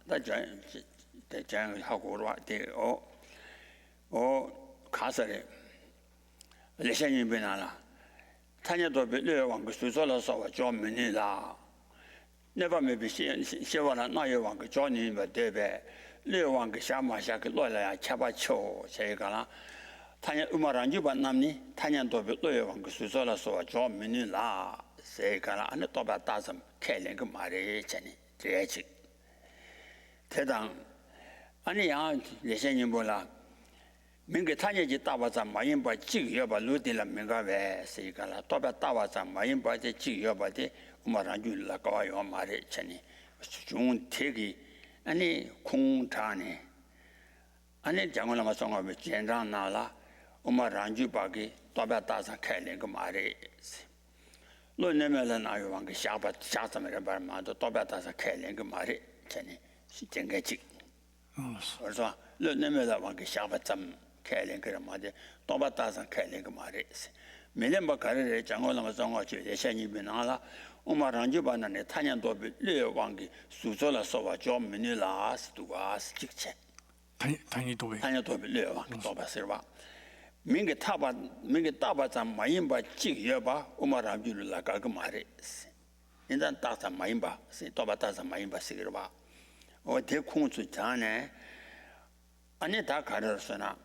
Speaker 2: that jang ha go wa de o 가서래 레션이 변하나 타냐도 별로 왕고 수소라 서와 좀 미니라 never maybe 시와나 나요 왕고 존이 버데베 르 왕고 샤마샤 그 로라야 차바초 제가나 타냐 우마란 주반 남니 타냐도 별로 왕고 수소라 서와 좀 미니라 세가나 안에 또 받다섬 켈랭 그 말이 전이 제지 대당 아니야 레션이 몰라 민게 타녀지 따와자 마인바 지여바 루딜라 민가베 세가라 또바 따와자 마인바 지여바데 우마란줄라 가와요 말에 전이 중은 태기 아니 공타네 아니 장원라마 송아베 젠장나라 우마란주바게 또바 따자 켈랭 그 말에 로네멜은 아요 왕게 샤바 샤자메라 바마도 또바 따자 켈랭 그 말에 전이 시정게지 그래서 로네멜은 왕게 샤바 참 켈랭 그 말에 또바 따자 켈랭 그 말에 메렘바 가르레 장원라마 송아치 예샤니 비나라 우마란주바나네 타년도비 르왕게 수조라 소와 좀 미니라스 두와스 직체 타년도비 르왕게 또바서와 민게 타바 자 마임바 찍여봐 오마람주를 나가고 말해 인단 따사 마임바 또바 따사 마임바 시기로봐 어 대콩수 전에 아니 다 가르쳤으나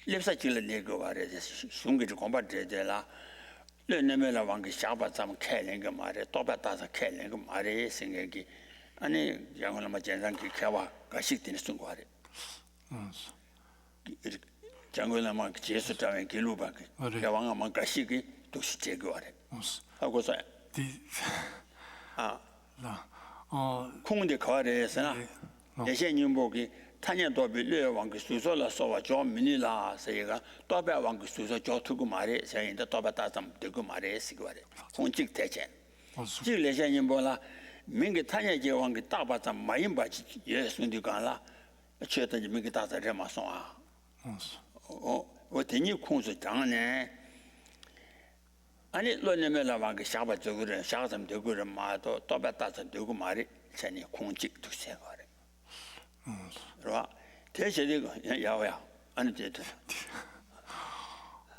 Speaker 2: lep사질을 내고 말해 숭기를 공부되잖아 르네메라 왕게 샤바 잠开거 말해 또바 따사开거 말해 생각이 아니 양을 맞잖아 개와 가식되는 순간에 장고나만 제수 자면 길로밖에 개왕아만 가식이 도시 제거하래 하고서 콩데 거래에서나 예세님복이 탄년도 빌려 왕그 수소라 소와 좀 미니라 세가 또배 왕그 수소 조투고 말에 세인데 또배다 좀 되고 말에 시거래 공직 대전 지레세님보라 민게 탄년제 왕그 다바자 마임바지 예수님이 간라 최대지 민게 다자 레마송아 어때니 공수 장네 아니 런네메라 왕그 샤바 저거를 샤좀 되고를 마도 또배다자 되고 말이 전에 공직 두세거래 right?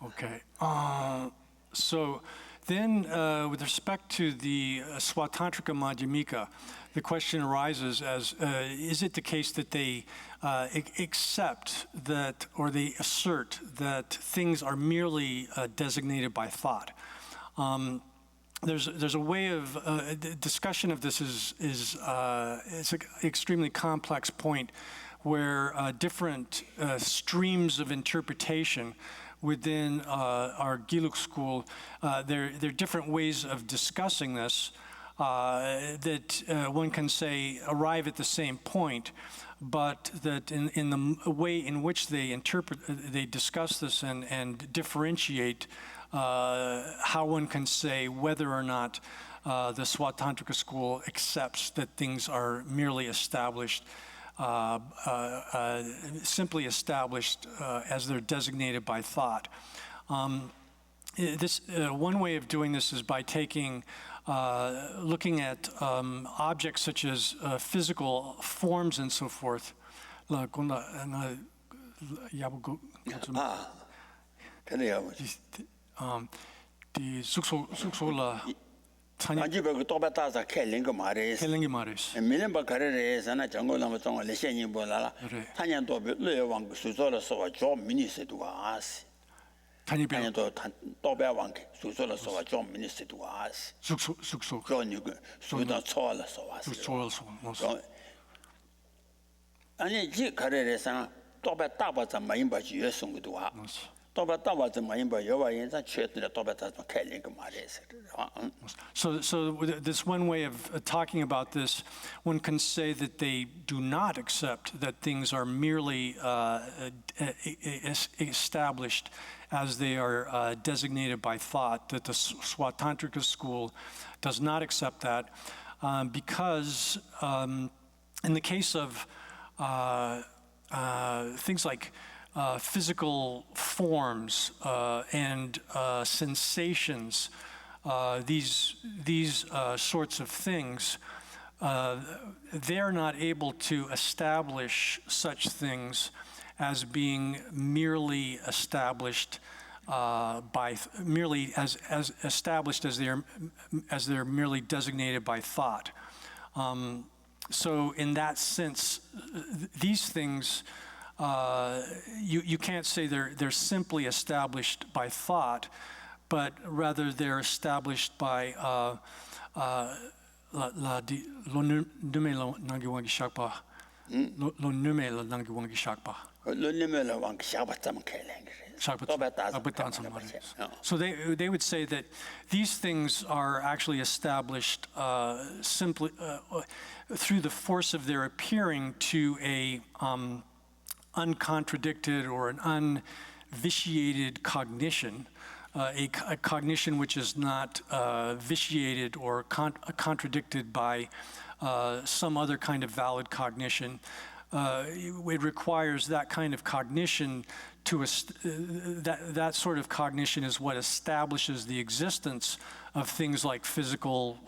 Speaker 1: Okay. So then, with respect to the Swatantrika Madhyamika, the question arises as, is it the case that they accept that, or they assert that things are merely designated by thought? There's a way of discussion of this is it's an extremely complex point where different streams of interpretation within our Giluk school, there are different ways of discussing this that one can say arrive at the same point, but that in the way in which they discuss this and differentiate how one can say whether or not the Swatantrika school accepts that things are merely established, simply established as they're designated by thought. One way of doing this is by looking at objects such as physical forms and so forth.
Speaker 2: 안지버그 또바다자 켈링거 말에 밀림바 가르레에서나 정고나무 종 레시니 볼라라 탄년도 르여왕 수조로서 좀 미니스도가 아스 탄년도 또배왕 수조로서 좀 미니스도가 아스 숙소 그러니까 수다 초알서 왔어 아니 지 가르레에서 또바다바자 마임바지 예송도 와 So
Speaker 1: this one way of talking about this, one can say that they do not accept that things are merely established as they are designated by thought, that the Swatantrika school does not accept that because in the case of things like physical forms and sensations, these sorts of things, they're not able to establish such things as being merely established established as they're merely designated by thought. So in that sense, these things. You can't say they're simply established by thought, but rather they're established by So they would say that these things are actually established simply through the force of their appearing to a uncontradicted or an unvitiated cognition, a cognition which is not vitiated or contradicted by some other kind of valid cognition. It requires that kind of cognition that sort of cognition is what establishes the existence of things like physical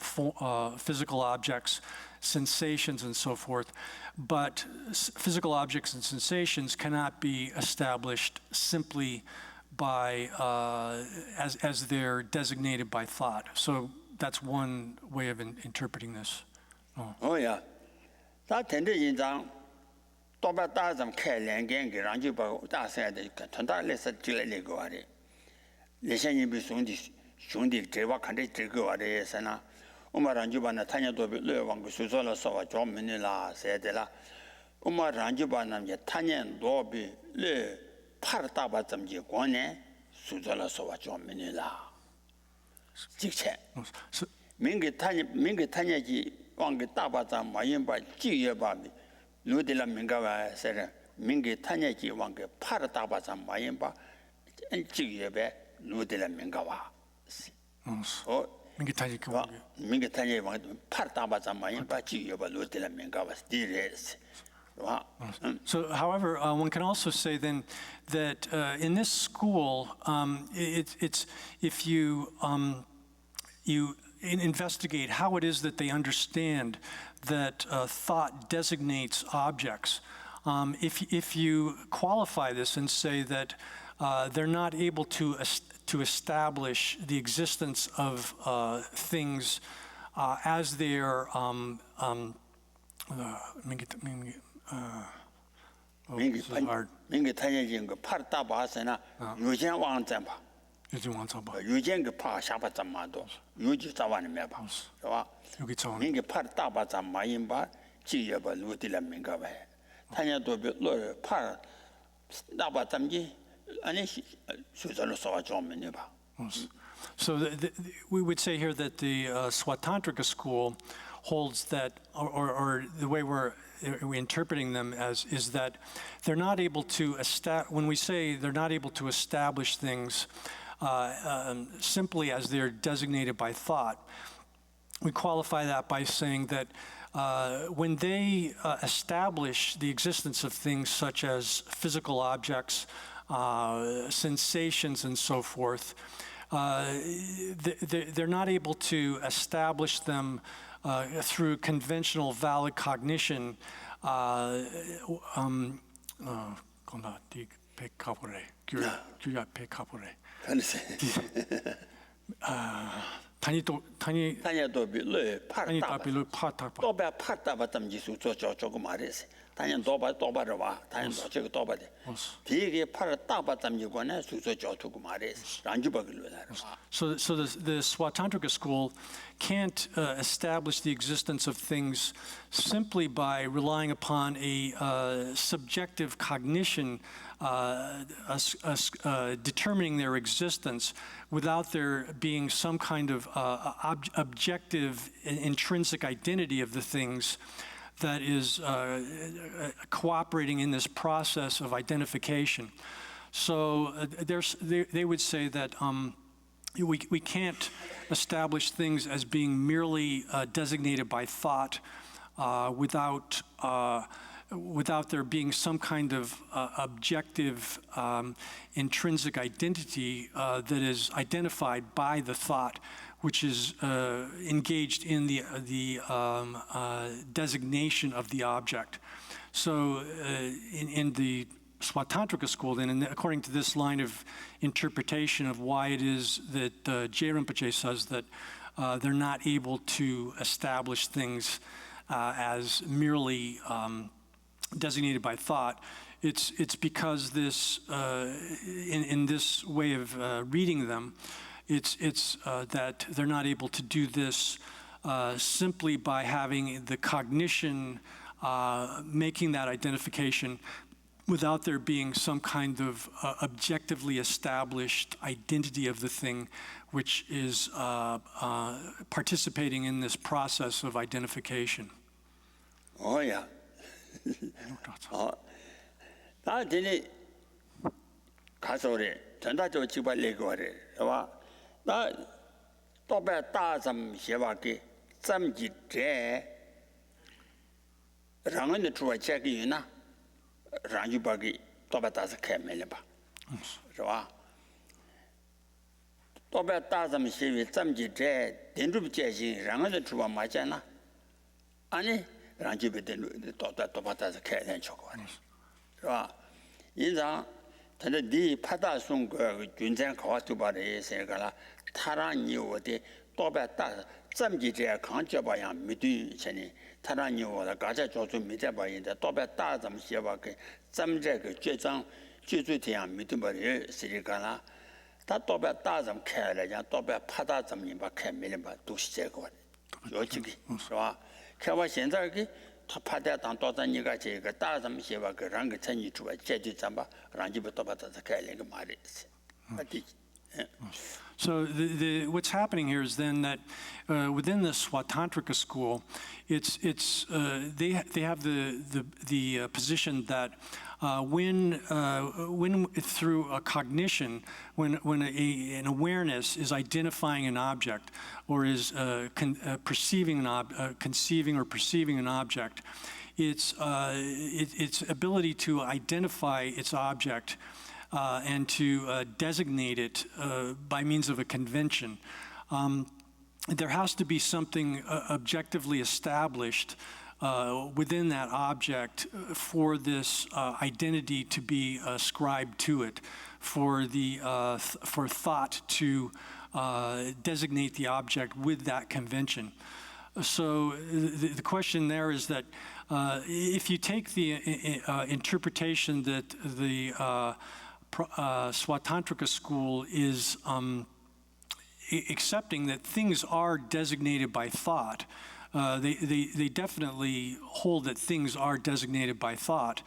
Speaker 1: objects, sensations, and so forth. But physical objects and sensations cannot be established simply by as they're designated by thought. So that's one way of interpreting this.
Speaker 2: Oh yeah. 다 텐데 인장 또바 다좀开两件给让就把大赛的团大类似之类的个话的，那些人比兄弟这话看的这个话的是呢，我们让就把那参加多比来往个说了说话专门的啦，谁的啦，我们让就把那些参加多比来怕的大把怎么结果呢？说了说话专门的啦，这些，明个参加去。往个大巴站马云把几月把路的了明个吧是的，明个他那去往个怕的大巴站马云把几月呗路的了明个吧是。哦，明个他那往怕的大巴站马云把几月把路的了明个吧是的是。
Speaker 1: So, however, one can also say then that in this school, it's if you investigate how it is that they understand that thought designates objects. If you qualify this and say that they're not able to establish the existence of things as they're this is hard.
Speaker 2: 요즘 그 파 샤바 잠마도 요지 자완이 매봐. 봐.
Speaker 1: 여기 저
Speaker 2: 민게 파 다바 잠마인 바 지여바 루디라 민가 봐. 타냐도 로 파 다바 잠지 아니 수절로 써와 좀 봐.
Speaker 1: So we would say here that the Swatantrika school holds that, or the way we're interpreting them as is that they're not able to when we say they're not able to establish things simply as they're designated by thought, we qualify that by saying that when they establish the existence of things such as physical objects, sensations, and so forth, they're not able to establish them through conventional valid cognition.
Speaker 2: 타냐도 빌레 파타 또바 파타바 담지 수저 저거 말했어. 타냐 또바를 와. 타냐 저거 또바데. 되게 파를 따바 담지 거네 수저 저거 말했어. 란주박을
Speaker 1: So the Swatantrika school can't establish the existence of things simply by relying upon a subjective cognition determining their existence without there being some kind of objective intrinsic identity of the things that is cooperating in this process of identification. So they would say that we can't establish things as being merely designated by thought without there being some kind of objective intrinsic identity that is identified by the thought, which is engaged in the designation of the object. So in the Swatantrika school, then, and according to this line of interpretation of why it is that J. Rinpoche says that they're not able to establish things as merely designated by thought, it's because this in this way of reading them, it's that they're not able to do this simply by having the cognition making that identification without there being some kind of objectively established identity of the thing which is participating in this process of identification.
Speaker 2: Oh yeah. 나 전에 가서 그래 전다적 집을 내고 그래 봐. 나 또배 다점 해봐게 점지제 랑은 주어 책이나 랑주박이 또배 다서 개매려 봐. 봐. 또배 다점 해위 점지제 된주비 제시 랑은 주어 맞잖아. 아니 랑주비 된 또받아서 개는 저거 아니. 봐. 인상 근데 네 파다 송그 군장 가와도 바래 생각라 타라니 어디 또배다 점지제 강제바야 미뒤 전에 타라니 어라 가자 조주 미대바인데 또배다 좀写吧그 점제 그 죄장 죄罪대한 미드바래 생각라 다 또배다 좀开了야 또배 파다 좀 임바开没了吧 도시제거 요지기 是吧 开我现在个 他怕的当多咱你个这个大咱们些吧个让个参与出来解决咱吧让你不多把它开那个嘛的是
Speaker 1: So what's happening here is then that within the Swatantrika school, they have the position that when through a cognition, when an awareness is identifying an object or is conceiving or perceiving an object, its ability to identify its object and to designate it by means of a convention. There has to be something objectively established within that object for this identity to be ascribed to it, for thought to designate the object with that convention. So the question there is that if you take the interpretation that the Swatantrika school is accepting that things are designated by thought. They definitely hold that things are designated by thought,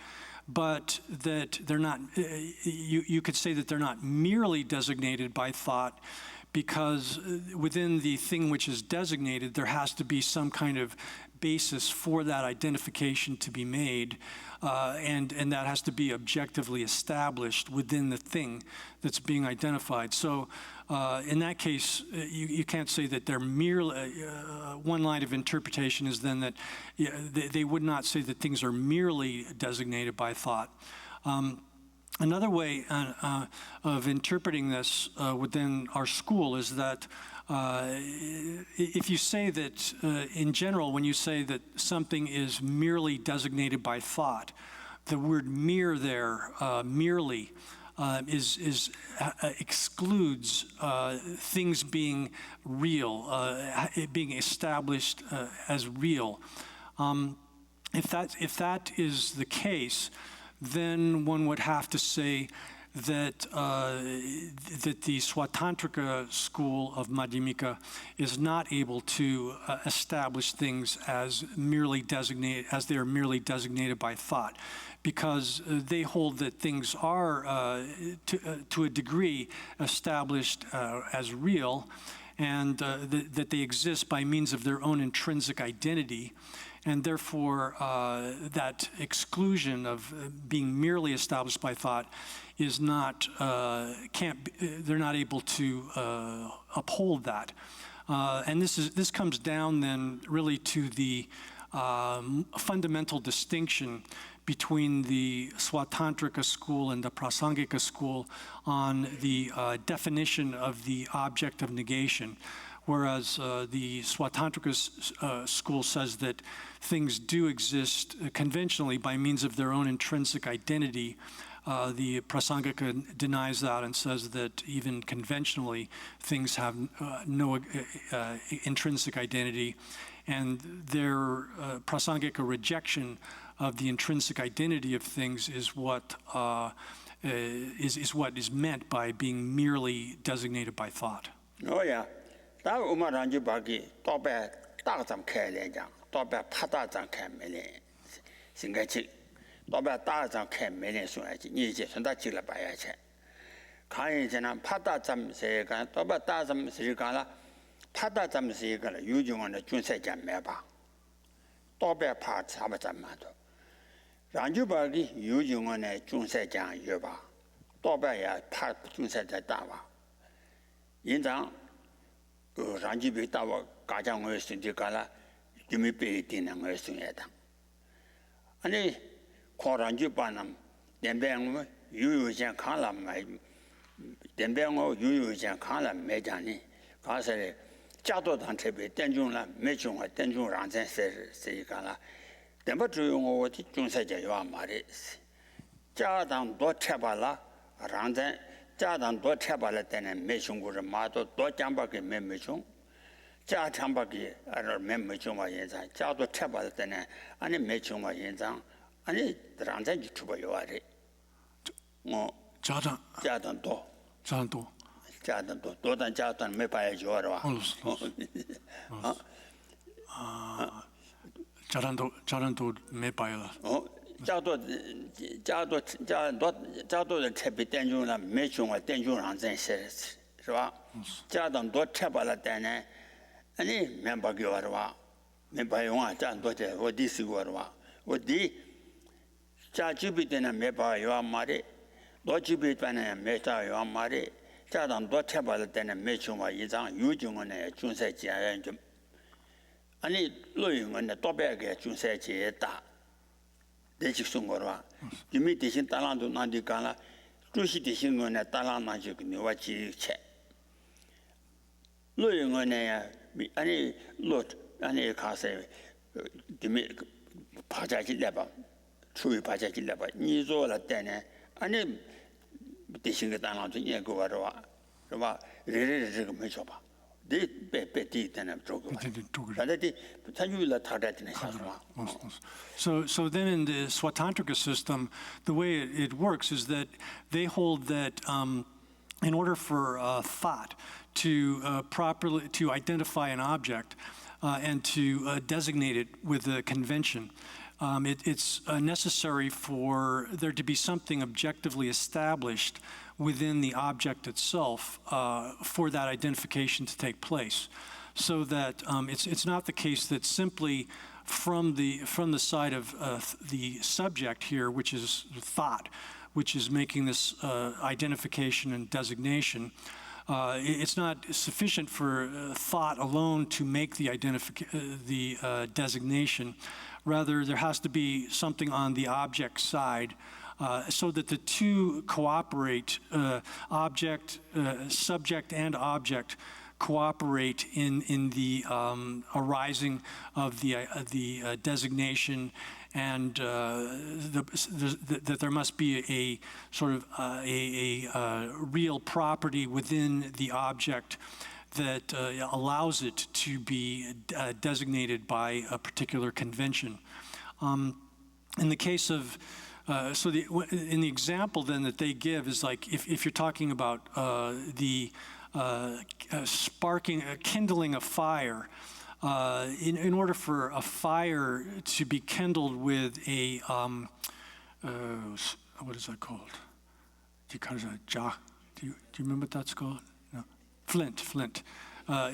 Speaker 1: but that they're not, you could say that they're not merely designated by thought, because within the thing which is designated, there has to be some kind of basis for that identification to be made, and that has to be objectively established within the thing that's being identified. So in that case, you can't say that they're merely, one line of interpretation is then that they would not say that things are merely designated by thought. Another way of interpreting this within our school is that if you say that, in general, when you say that something is merely designated by thought, the word mere there, merely, excludes things being real, being established as real. If that is the case, then one would have to say that the Swatantrika school of Madhyamika is not able to establish things as merely designated, as they are merely designated by thought, because they hold that things are, to a degree, established as real, and that they exist by means of their own intrinsic identity. And therefore, that exclusion of being merely established by thought is not, they're not able to uphold that. And this comes down then really to the fundamental distinction between the Swatantrika school and the Prasangika school on the definition of the object of negation. Whereas the Swatantrika school says that things do exist conventionally by means of their own intrinsic identity, the Prasangika denies that and says that even conventionally things have no intrinsic identity, and their Prasangika rejection of the intrinsic identity of things is what is meant by being merely designated by thought.
Speaker 2: Oh yeah. 다 우마란지 바기 또배 따점开来讲 또배 파다점开没래 생각지 또배 따점开没래 说来지 你这存到记了봐야 지 간이잖아 파다점 세가 또배 따점 세가라 파다점 세가라 유중원의 준세장 매봐 또배 파 잡아점마도 란주 바기 유중원의 준세장 여봐 또배야 파 준세장 따와 인장 ranjibi tawa kajang ngoy sundi kala yumi peri tina ngoy sunyata. Ani kwa ranjiba nam denbengo yuyu jan kala mai denbengo yuyu jan kala me jani kasare jado dan tepe tenjung la me chungwa tenjung ranzan se kala denpa chuyungo wati jungsa ja yuwa mare jadang do tepa la ranzen jadan do chebala tene mechung go ma do jamba ke me mechung ja chamba ke ar me mechung wa yin za ja do chebala tene ani mechung wa yin zang ani ranzen ji chuba yo are mo jadan do 도단 자단 몇 바에 줘라.
Speaker 1: 자란도 몇 바이라.
Speaker 2: 자도의 채비 땡중나 매중아 땡중랑 전세是吧? 자단 도 채발라 때네. 아니 멤버기 와라. 멤버용아 잔도제 어디스 와라. 어디 자주비 때는 몇 바요 말이 도주비 때는 몇 바요 말이 자단 도 채발라 때는 매중아 이상 유중원의 준세 제한 좀 아니 로잉은 또배게 준세 제다 대직송 거라 이미 대신 달란도 난디가라 주시 대신 거네 달란만 지금 와지 채 로잉은 아니 로 아니 가세 디미 파자질래봐 추위 파자질래봐 니조라 때네 아니 대신 거 달란도 얘기 와라 봐 레레레这个没说吧
Speaker 1: So then in the Swatantrika system, the way it works is that they hold that in order for thought to properly to identify an object and to designate it with a convention, it's necessary for there to be something objectively established within the object itself for that identification to take place, so that it's not the case that simply from the side of the subject here, which is thought, which is making this identification and designation. It's not sufficient for thought alone to make the designation. Rather, there has to be something on the object side. So that the two cooperate, subject and object cooperate in the arising of the designation, and that there must be a sort of a real property within the object that allows it to be designated by a particular convention. In the case of in the example then that they give is like if you're talking about the kindling a fire, in order for a fire to be kindled with a what is that called? Do you remember what that's called? No, flint.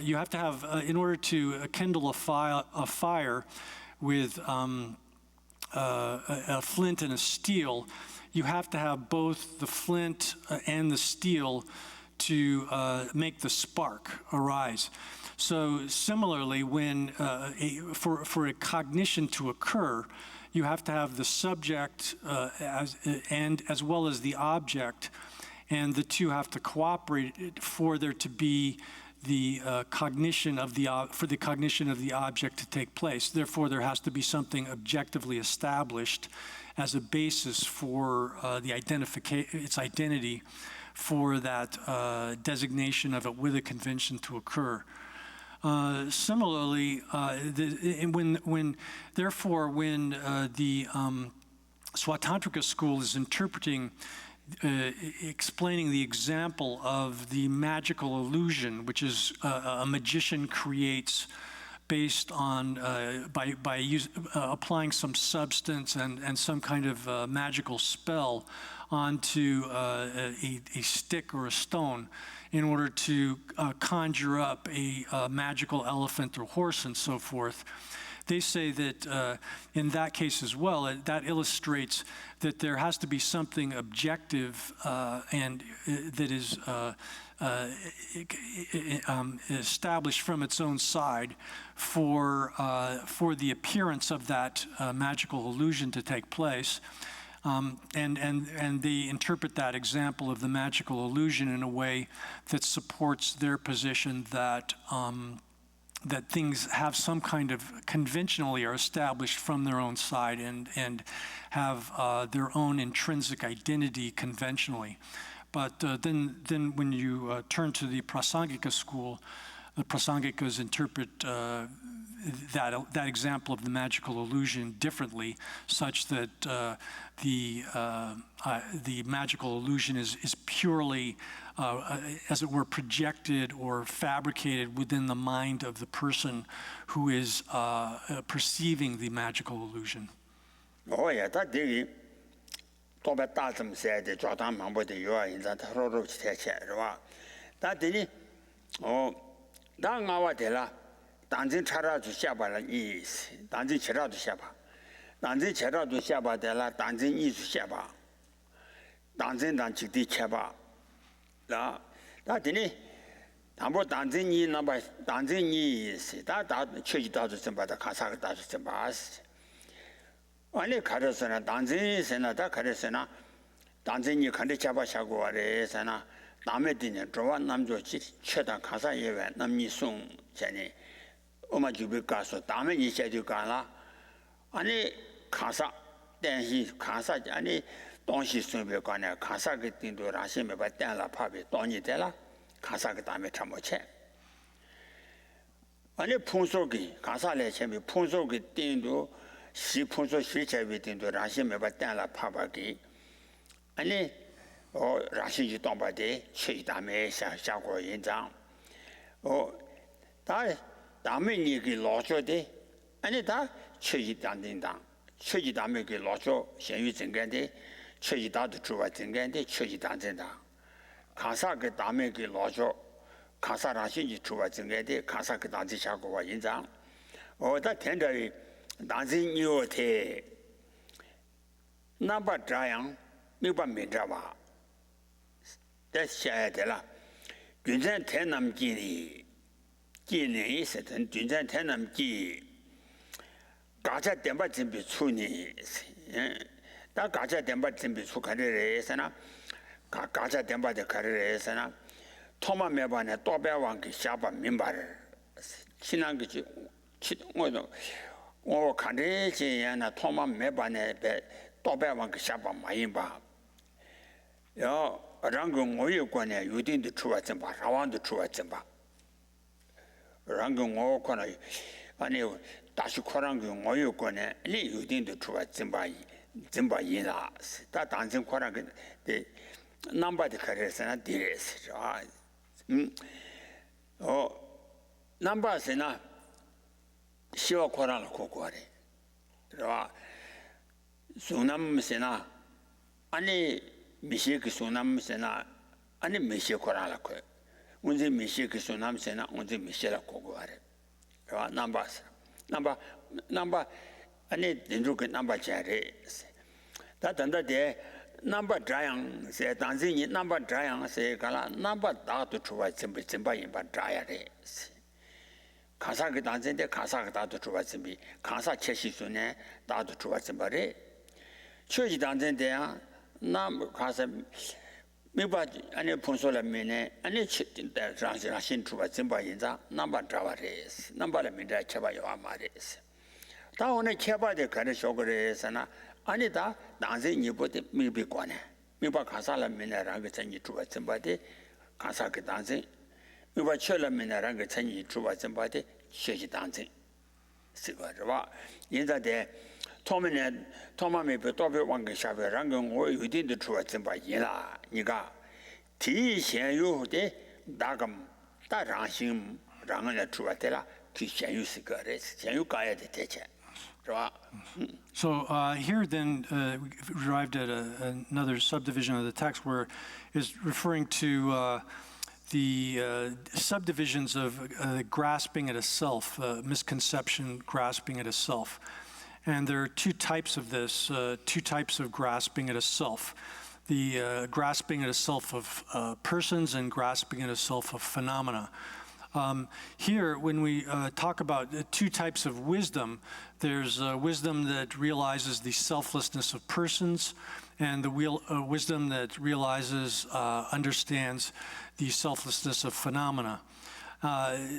Speaker 1: You have to have in order to kindle a fire with a flint and a steel, you have to have both the flint and the steel to make the spark arise. So similarly, when for a cognition to occur, you have to have the subject as well as the object, and the two have to cooperate for there to be the cognition of the object to take place. Therefore, there has to be something objectively established as a basis for its identity for that designation of it with a convention to occur. Similarly, when the Swatantrika school is interpreting explaining the example of the magical illusion, which is a magician creates based on by applying some substance and some kind of magical spell onto a stick or a stone in order to conjure up a magical elephant or horse and so forth. They say that in that case as well, that illustrates that there has to be something objective and that is established from its own side for the appearance of that magical illusion to take place. And they interpret that example of the magical illusion in a way that supports their position that that things have some kind of conventionally are established from their own side and have their own intrinsic identity conventionally, But then when you turn to the Prasangika school, the Prasangikas interpret that example of the magical illusion differently, such that the magical illusion is purely, as it were, projected or fabricated within the mind of the person who is perceiving the magical illusion.
Speaker 2: Oh yeah, that day, Toba Tatum said the Jordan Mambo de Yua in that Roro Techa. That day, oh, Dangawa de la. 当真查到就下巴了意思，当真查到就下巴，当真查到就下巴的了，当真艺术下巴，当真当基地下巴，那这里，他不当真你那么当真你是，他确实到处怎么的，看啥个到处怎么是，完了看的是呢，当真是呢，他看的是呢，当真你看的下巴下过的是呢，咱们的呢，主要咱们就去到看啥以外，那么你送钱呢？ 我们就被告诉，他们一下就干了。俺你看啥，但是看啥，俺你东西准备干呢？看啥个顶多让先没把电了，怕被当你的了，看啥个咱们差没钱。俺你碰手给看啥来前面碰手给顶多，洗碰手洗前面顶多让先没把电了，怕把给。俺你哦，让先就当把的，去咱们下过印章。哦，咱们你给老做的，俺你他确实当叮当，确实咱们给老做咸鱼真干的，确实他的主要真干的，确实当真当。看啥个咱们给老做，看啥让先就主要真干的，看啥个当真下过印章。哦，他听着当真牛的，哪怕这样，没把没这吧？这下的了，军山太难见的。 今年也是等军站台那么几，刚才电把准备出呢，但刚才电把准备出开的人是呢，刚才电把的开的人是呢，他们没把呢多半往给下把明白了，去那个就去我看这些人呢，他们没把呢多半往给下把明白，然后然后我有关呢有点的出来怎吧，上网的出来怎吧。 然后我可能，俺那大学课上跟我有关呢，你有点的出来真把赢了，但当真课上跟的，南巴的开始是那第二是吧？哦，南巴是呢，西瓦课上了课过的，是吧？苏南是呢，俺那没写个苏南是呢，俺那没写课上了课。 我这没写个说他们现在我这没写了过过的，是吧？南巴是，南巴，俺那人就跟南巴讲的是，他等到的南巴这样是，当时你南巴这样是干了，南巴大都出来真把人把这样的是，看啥个当真的，看啥个大都出来真备，看啥确实说呢，大都出来真把的，确实当真的啊，那么看啥？ 没把俺那碰说了没呢？俺那去让新出吧，真把人家哪把抓把的是，哪把了没得七八幺万嘛的是。但我那七八的看着小个的是呢，俺那当时你不得没被管呢，没把看啥了没呢？让个趁你出吧，真把的看啥个当真，没把吃了没呢？让个趁你出吧，真把的学习当真，是个是吧？人家的。 他们呢，他们没被多被往个下边，然后我有点的出来真把赢了。你看，提前有的大让行，让人家出来的了，提前有是个的，先有干业的提前，是吧
Speaker 1: ？So here then we've arrived at another subdivision of the text where is referring to the subdivisions of grasping at a self, misconception, grasping at a self. And there are two types of this, two types of grasping at a self. The grasping at a self of persons and grasping at a self of phenomena. Here, when we talk about two types of wisdom, there's wisdom that realizes the selflessness of persons and the wisdom that realizes, understands the selflessness of phenomena.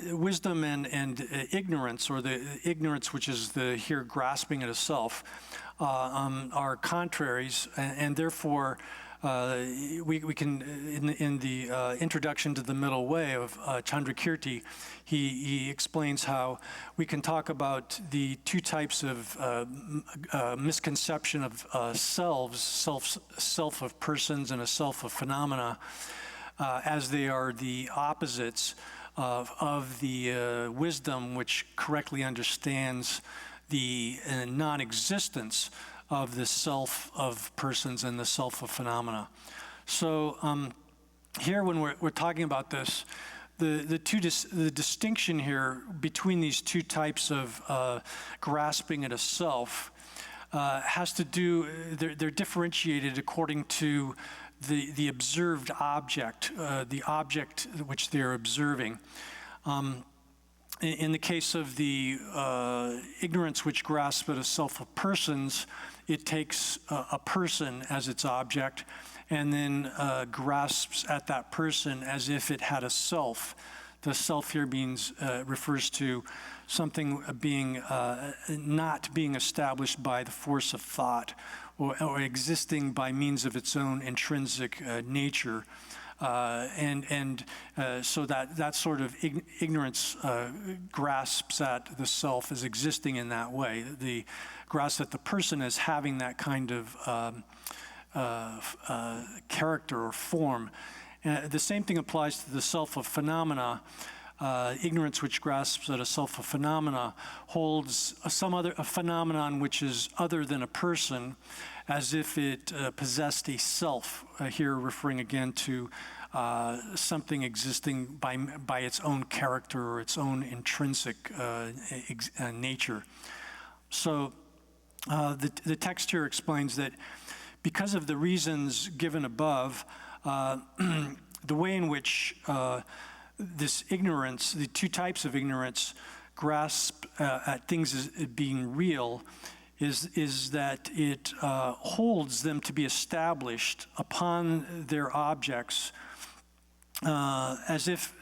Speaker 1: Wisdom and ignorance, or the ignorance which is the here grasping at a self, are contraries, and therefore we can, in the introduction to the middle way of Chandrakirti, he explains how we can talk about the two types of misconception of selves, self of persons and a self of phenomena, as they are the opposites of the wisdom which correctly understands the non-existence of the self of persons and the self of phenomena. So here when we're talking about this, the distinction here between these two types of grasping at a self has to do, they're differentiated according to the observed object, the object which they're observing. In the case of the ignorance which grasps at a self of persons, it takes a person as its object and then grasps at that person as if it had a self. The self here refers to something being not being established by the force of thought or existing by means of its own intrinsic nature. So that sort of ignorance grasps at the self as existing in that way. The grasp at the person as having that kind of character or form. The same thing applies to the self of phenomena. Ignorance which grasps at a self of phenomena holds a phenomenon which is other than a person, as if it possessed a self, here referring again to something existing by its own character or its own intrinsic nature. So the text here explains that because of the reasons given above, the way in which this ignorance, the two types of ignorance, grasp at things as being real is that it holds them to be established upon their objects as if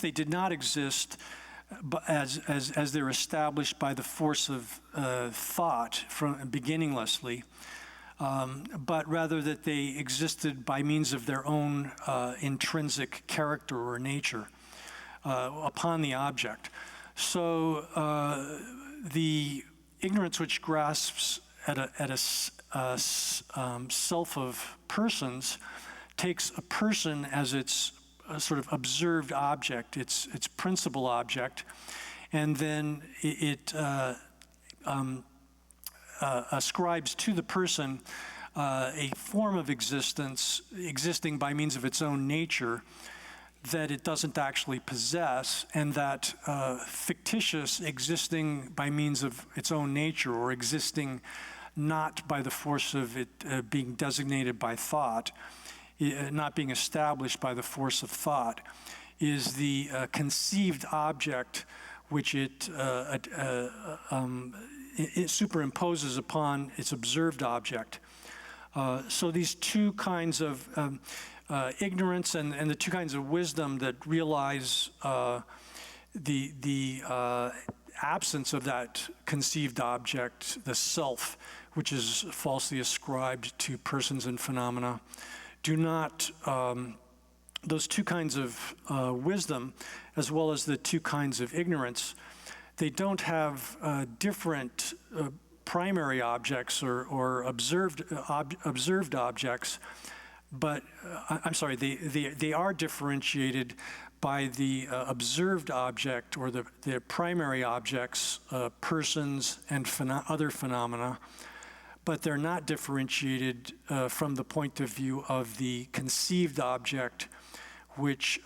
Speaker 1: they did not exist, but as they're established by the force of thought from beginninglessly. But rather that they existed by means of their own intrinsic character or nature upon the object. So the ignorance which grasps at a self of persons takes a person as its sort of observed object, its principal object, and then it ascribes to the person a form of existence existing by means of its own nature that it doesn't actually possess, and that fictitious existing by means of its own nature or existing not by the force of it being designated by thought, not being established by the force of thought, is the conceived object which it superimposes upon its observed object. So these two kinds of ignorance and the two kinds of wisdom that realize the absence of that conceived object, the self, which is falsely ascribed to persons and phenomena, do not, those two kinds of wisdom, as well as the two kinds of ignorance, they don't have different primary objects or observed objects, but I'm sorry, they are differentiated by the observed object or the primary objects, persons and other phenomena, but they're not differentiated from the point of view of the conceived object, which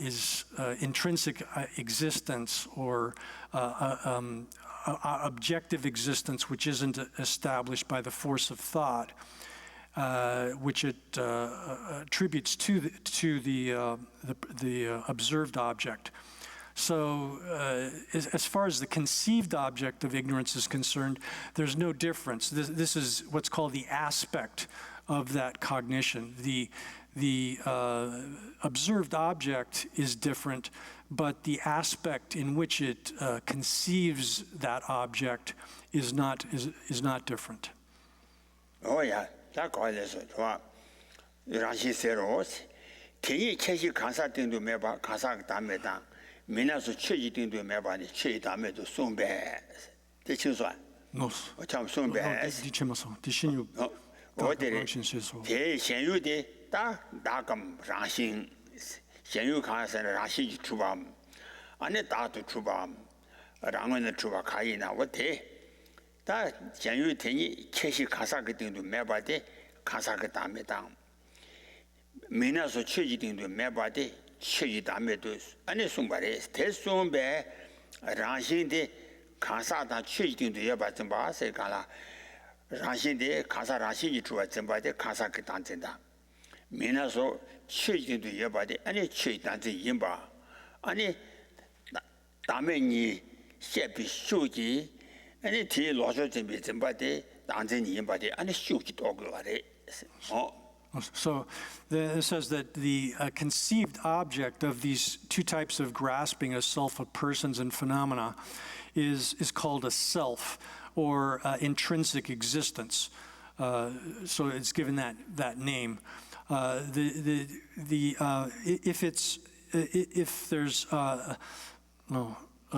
Speaker 1: is intrinsic existence or objective existence, which isn't established by the force of thought, which it attributes to the observed object. So as far as the conceived object of ignorance is concerned, there's no difference. This is what's called the aspect of that cognition. The observed object is different, but the aspect in which it conceives that object is not different.
Speaker 2: Oh yeah, that quite is it. Rashi Seros, Tini Cheshi Kansa Tindu Meba, Kansa Dameda, Minasu Cheji Tindu Meba, Che Damedo Sumbe, the Chuswan,
Speaker 1: Nos.
Speaker 2: or Cham Sumbe,
Speaker 1: Diciamo, Dicinu.
Speaker 2: what did it? Te Shen Yu de Da Dagam Ranshin, Shen Yu Kansa Rashi Chubam, and the Datu Chubam, Rangan Chuba Kaina, what day? Da Shen Yu Tini Cheshi Kansa Tindu Meba de Kansa Damedam. Minaso Cheji Tindu Meba de Cheji Damedus, and the Sumbares, Tesumbe, Ranshin de Kansa da Cheji Tindu Yabatimba, Sekala. Rashi Kasa Rashi to a Zimbabwe Kasa Kitanzinda. Minaso, Church to Yabadi, and a church dancing Yimba, and a Dameni, Shepi Shuji, and a tea losso to be Zimbabwe, dancing Yimbadi, and a Shuji dog.
Speaker 1: So it says that the conceived object of these two types of grasping as self of persons and phenomena is called a self, or intrinsic existence. So it's given that name.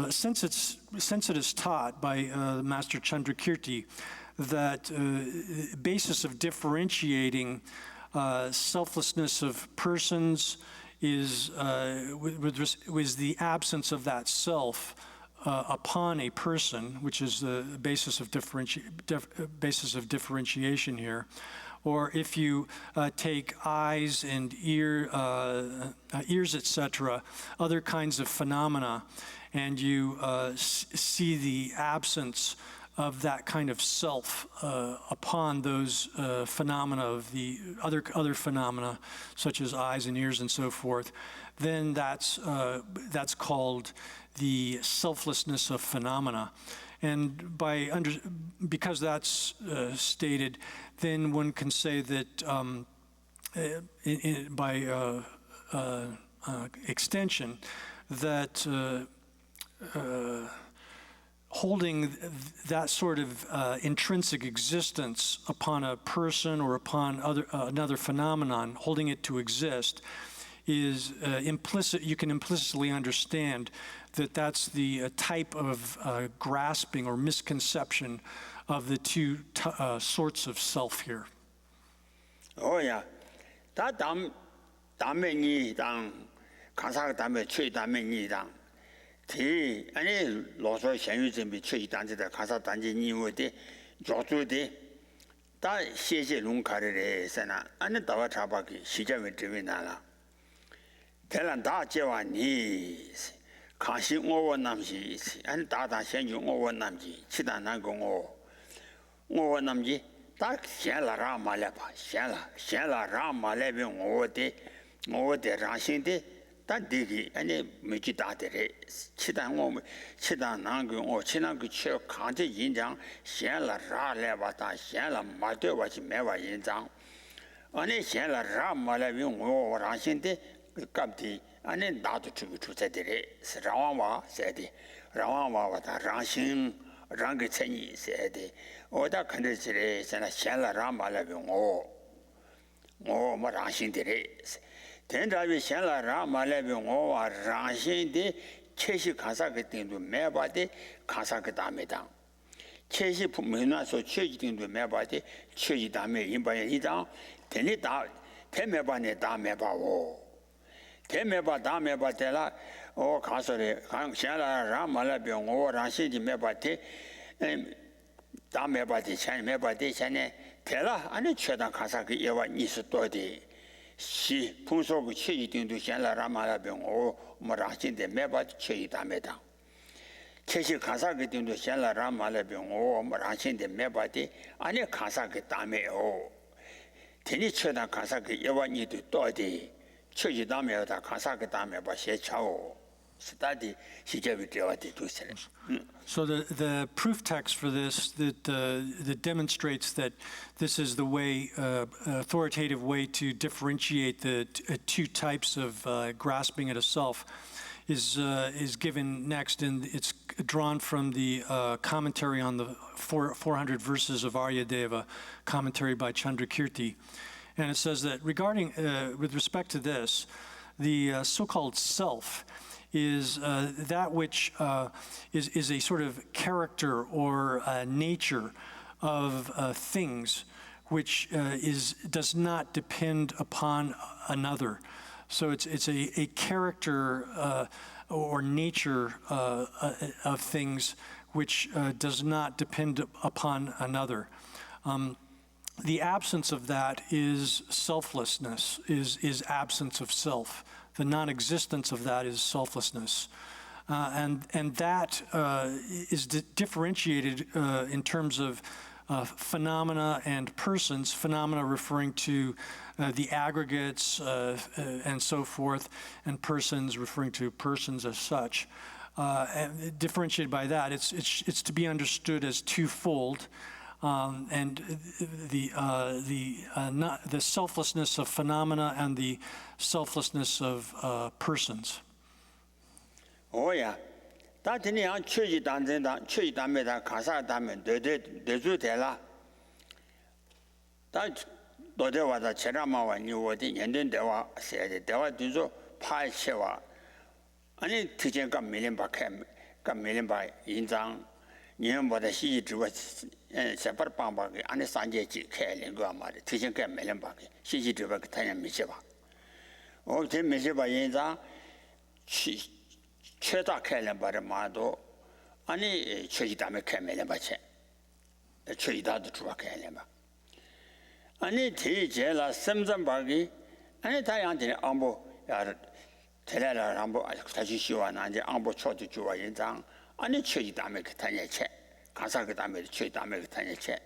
Speaker 1: Since it is taught by Master Chandrakirti that basis of differentiating selflessness of persons is the absence of that self upon a person, which is the basis of differentiation here. Or if you take eyes and ears, etc., other kinds of phenomena, and you see the absence of that kind of self upon those phenomena of the other phenomena, such as eyes and ears and so forth, then that's called the selflessness of phenomena. And because that's stated, then one can say that by extension, that holding that sort of intrinsic existence upon a person or upon another phenomenon, holding it to exist, is implicit. You can implicitly understand that that's the type of grasping or misconception of the two sorts of self here.
Speaker 2: Oh yeah, that dame ni dang, kansa dame chui dame ni dang. Ti ane loso shen yu zhen bi chui dang zhe de kansa dang zhe ni wo de, zhuo zhu de, da xie xie lung ka re se na, ane dawa cha ba ki xi jia wen zhe wen na la. Telan da jie wa ni. 康熙我南西，俺大大先就我南西，其他那个我南西，他先了让马来吧，先了让马来边我的让心的，但这个俺家没去打的嘞，其他那个我其他个去抗击印章，先了让来吧，他先了马对我去买完印章，俺家先了让马来边我让心的，干的。 안에 나도 주제들이 라왕와 세디 라왕와 왔다 랑신 랑게 천이 세디 오다 컨디션에 sana 샬라 라말라비 오 랑신들이 된다비 샬라 라말라비 오와 랑신데 체시 가사 그때도 매바데 가사 그다음에다 체시 분명나서 체지등도 매바데 체지 다음에 인바에 이장 되니 다 대매바네 다 매바오 대매바 다매바 때라 오 가서래 강샤라 라말라병 오 라시지 매바테 다매바데 찬 매바데 찬에 때라 안에 최다 가사 그 예와 니스도디 시 풍소고 체이등도 샤라 라말라병 오 뭐라신데 매바데 체이 다매다 체시 가사 그등도 샤라 라말라병 오 뭐라신데 매바데 안에 가사 그 다매오 되니 최다 가사 그 예와 니도 도디 So the
Speaker 1: proof text for this that demonstrates that this is the way authoritative way to differentiate the two types of grasping at a self is given next, and it's drawn from the commentary on the 400 verses of Aryadeva, commentary by Chandrakirti. And it says that regarding, with respect to this, the so-called self is that which is a sort of character or nature of things which does not depend upon another. So it's a character or nature of things which does not depend upon another. The absence of that is selflessness, is absence of self. The non-existence of that is selflessness. And that is differentiated in terms of phenomena and persons, phenomena referring to the aggregates and so forth, and persons referring to persons as such. And differentiated by that, it's to be understood as twofold. And the selflessness of phenomena and the selflessness of persons.
Speaker 2: Oh yeah, that thing yang chöji danzen da chöji dame da kasa dame de zu de la. Da do de wa da chera ma wa ni wo de yan den de wa se de wa du zo pa che wa. Ani tijian ga million ba kai ga million ba yin zang. 年我的西之外，下边帮帮给，俺那3节几开两个嘛的，提前开没两把给，西之外给他也没些吧。我这没些吧，人家去缺大开两把的嘛都，俺那缺一大没开没两把钱，缺一大都主要开两把。俺那提前了3把给，俺那太阳的安保呀，提来了安保，他去修啊，那的安保桥的就啊人家。 아니 최지 담에 그 타냐체 가사 그 담에 최지 담에 그 타냐체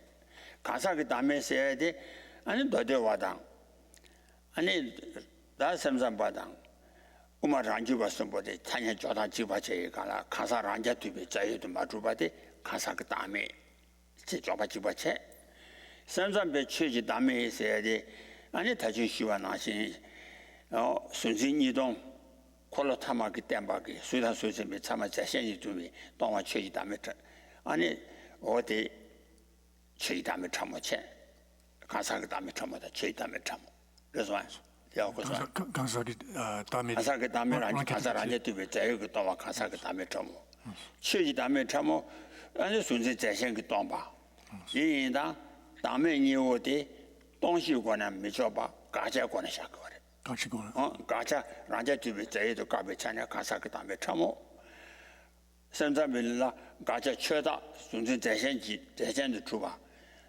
Speaker 2: 가사 그 담에 써야 돼 아니 너대 와당 아니 나 삼삼 바당 우마 란지 봤어 보대 타냐 조다 지바체 가라 가사 란자 뒤에 자유도 마주바대 가사 그 담에 제 조바 지바체 삼삼배 최지 담에 써야 돼 아니 다시 시원하신 순신 이동 过了他妈给电把给，虽然说是没他妈在现实中面，当晚缺一大没挣，俺我得缺一大没挣么钱，干啥个大没挣么的，缺一大没挣么，这算，要不算？
Speaker 1: 干啥个大没？
Speaker 2: 干啥个大没让你干啥人家对不对？再有个当晚干啥个大没挣么，缺一大没挣么，俺就顺着在线给当吧，因当大没你我的东西过呢没交吧，干家过呢下个的。 가자 라자 집에 제도 가베 차냐 가사 그 다음에 참모 선자밀라 가자 최다 순전 대전의 주바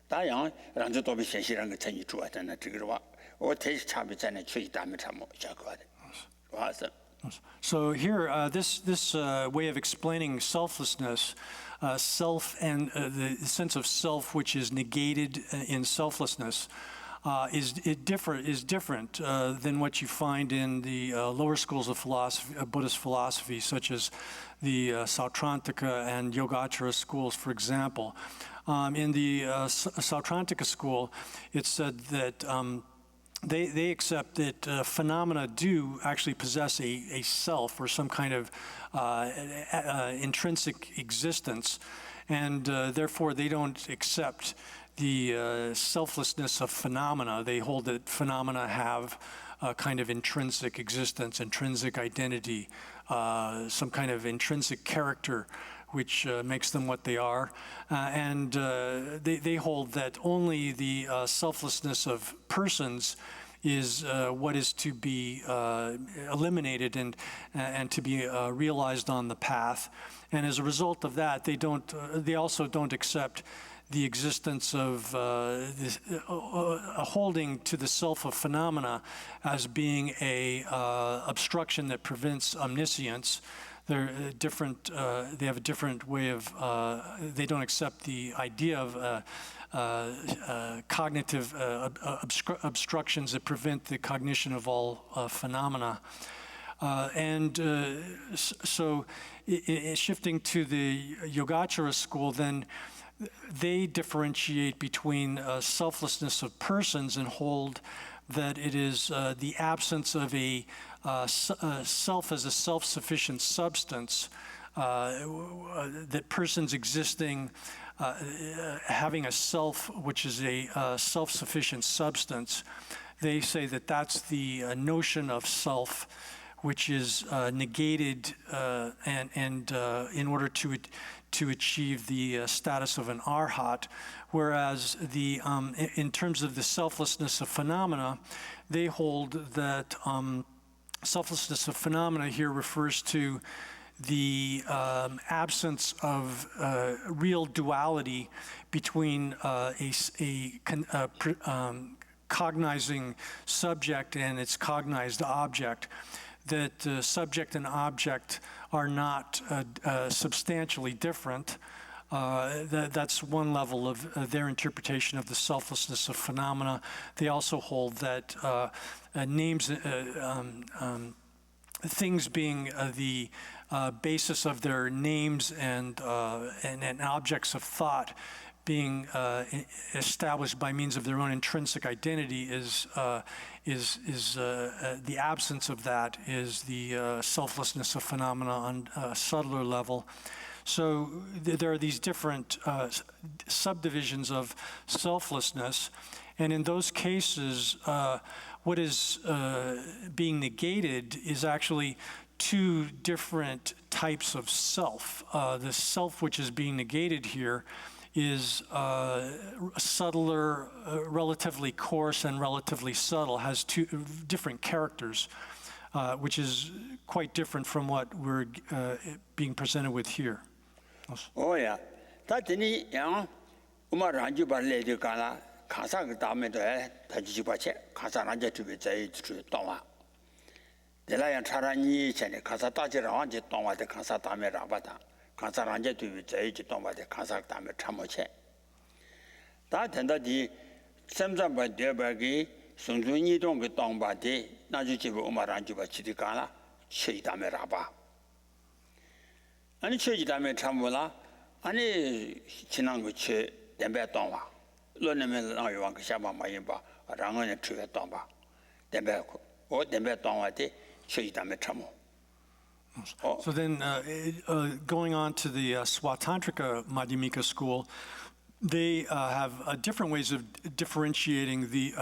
Speaker 2: 다양 란저 도비 현실한 거 전이 주었잖아 저거 와 대시 차비 전에 최이 다음에 참모 자거든 와서
Speaker 1: So here, this way of explaining selflessness, self and the sense of self which is negated in selflessness, is different than what you find in the lower schools of philosophy, Buddhist philosophy, such as the Sautrantika and Yogacara schools, for example. In the Sautrantika school, it's said that they accept that phenomena do actually possess a self or some kind of intrinsic existence, and therefore they don't accept the selflessness of phenomena. They hold that phenomena have a kind of intrinsic existence, intrinsic identity, some kind of intrinsic character which makes them what they are. And they hold that only the selflessness of persons is what is to be eliminated and to be realized on the path. And as a result of that, they also don't accept the existence of a holding to the self of phenomena as being a obstruction that prevents omniscience. They're different. They have a different way of. They don't accept the idea of cognitive obstructions that prevent the cognition of all phenomena. So, shifting to the Yogacara school, then. They differentiate between selflessness of persons and hold that it is the absence of a self as a self-sufficient substance, that persons existing, having a self which is a self-sufficient substance, they say that that's the notion of self, which is negated and in order to achieve the status of an arhat, whereas in terms of the selflessness of phenomena, they hold that selflessness of phenomena here refers to the absence of real duality between cognizing subject and its cognized object, that subject and object are not substantially different. That's one level of their interpretation of the selflessness of phenomena. They also hold that names, things being the basis of their names and objects of thought being established by means of their own intrinsic identity is the absence of that is the selflessness of phenomena on a subtler level. So there are these different subdivisions of selflessness, and in those cases, what is being negated is actually two different types of self. The self which is being negated here is subtler, relatively coarse, and relatively subtle, has two different characters, which is quite different from what we're being presented with here.
Speaker 2: Oh yeah, that any young Umar Ranju Barle Gala, Kazak Dame, Tajibache, Kazanaja to be to Toma. The Lion Tarani, Kazataja, Toma, the Kazatame Rabata, Kazaranja to be to Toma, the Kazak Dame Tamoche. That and the Samsa by Derbagi, Sunjuni don't get down by day, Najuchi Umar Ranju Chitikana, Shidame Rabba. 아니 최지담에 참고라 아니 지난거체 덴베동와 로네면 나요왕 그 샤바 마인바 랑언에 트게동바 덴베고 오 덴베동와데 최지담에 참고.
Speaker 1: So then, going on to the Swatantrika Madhyamika school, they have different ways of differentiating the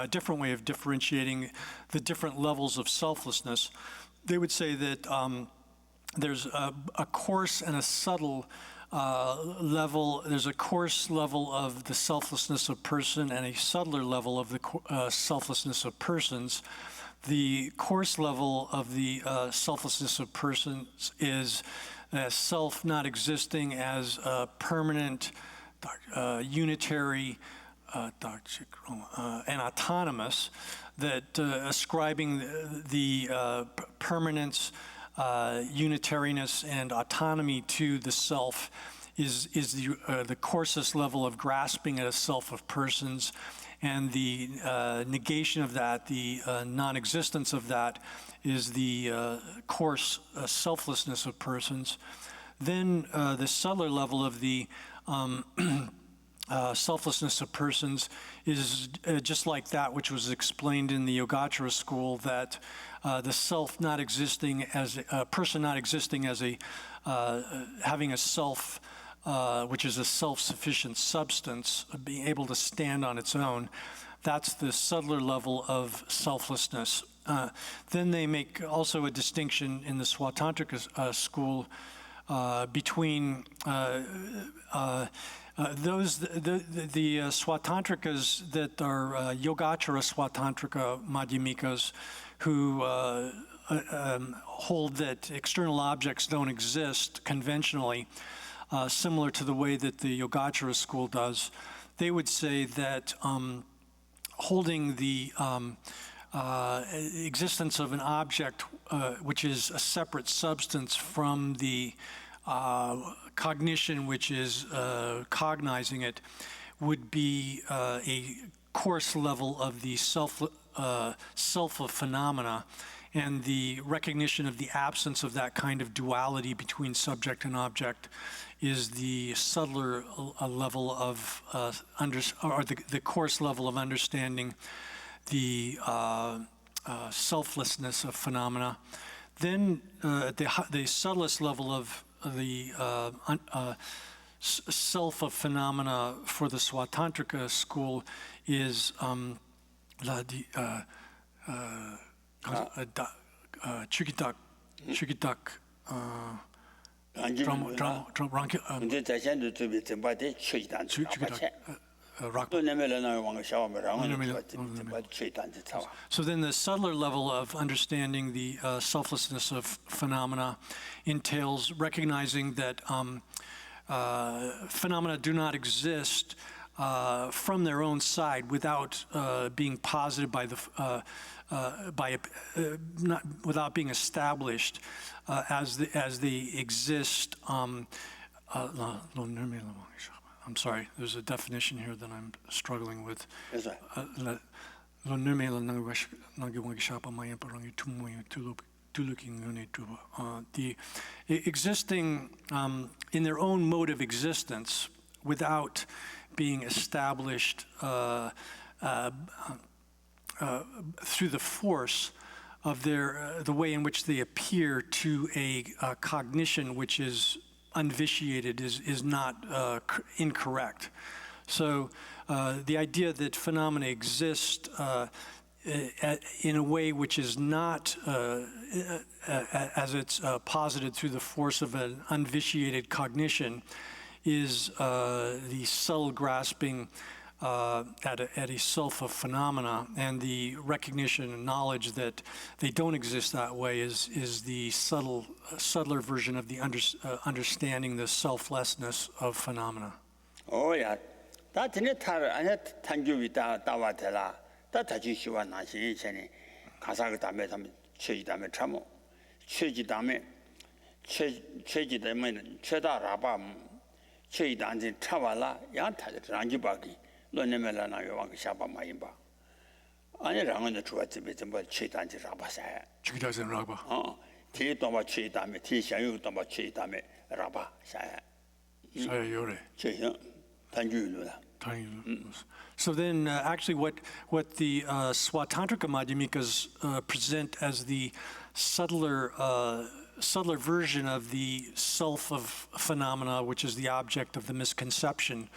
Speaker 1: different levels of selflessness. They would say that there's a coarse and a subtle level. There's a coarse level of the selflessness of person and a subtler level of the selflessness of persons. The coarse level of the selflessness of persons is self not existing as permanent, unitary, and autonomous, that ascribing the permanence, unitariness, and autonomy to the self is the coarsest level of grasping at a self of persons, and the negation of that, the non-existence of that, is the coarse selflessness of persons. Then the subtler level of the selflessness of persons is just like that which was explained in the Yogacara school, that the self not existing as a person not existing as a having a self which is a self-sufficient substance, being able to stand on its own. That's the subtler level of selflessness. Then they make also a distinction in the Swatantrika school between those the Swatantrikas that are Yogacara Swatantrika Madhyamikas, who hold that external objects don't exist conventionally, similar to the way that the Yogacara school does. They would say that holding the existence of an object which is a separate substance from the cognition which is cognizing it would be a coarse level of the self of phenomena, and the recognition of the absence of that kind of duality between subject and object is the subtler level of the coarse level of understanding the selflessness of phenomena. Then the subtlest level of the self of phenomena for the Swatantrika school is Chukitak,
Speaker 2: 이제 대전도 좀 전바대 최단
Speaker 1: rock.
Speaker 2: 또 내면은 왕 샤워면 최단 차와
Speaker 1: So then the subtler level of understanding the selflessness of phenomena entails recognizing that phenomena do not exist from their own side without being posited by without being established as they exist. I'm sorry, there's a definition here that I'm struggling with. The existing in their own mode of existence without being established through the force of the way in which they appear to a cognition which is unvitiated is not incorrect. So the idea that phenomena exist in a way which is not as it's posited through the force of an unvitiated cognition is the subtle grasping at a self of phenomena, and the recognition and knowledge that they don't exist that way is the subtler version of the understanding the selflessness of phenomena.
Speaker 2: Oh yeah, that in it I tangible 다와텔라 다 다시 시와 나시 전에 가사가 다음에 최지 다음에 참모 최지 다음에 최지 다음에 최다라바 최지 단지 차와라 양타들 랑지바기 논내면라나 요왕 샤바마임바 아니 랑은 주와집에 전부 최단지 라바사
Speaker 1: 주기다선 라바
Speaker 2: 뒤에 또마 최지 다음에 뒤에 샤유 또마 최지 다음에 라바 샤야
Speaker 1: 사요래
Speaker 2: 최형 단주로다.
Speaker 1: So then, actually, what the Swatantrika Madhyamikas present as the subtler version of the self of phenomena, which is the object of the misconception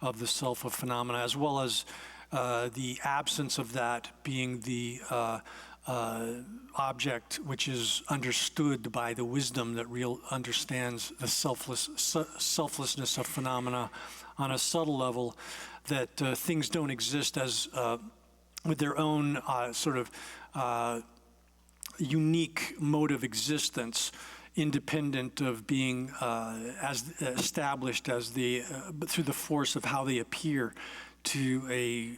Speaker 1: of the self of phenomena, as well as the absence of that being the object which is understood by the wisdom that understands the selflessness of phenomena on a subtle level, that things don't exist as with their own sort of unique mode of existence, independent of being as established as through the force of how they appear to a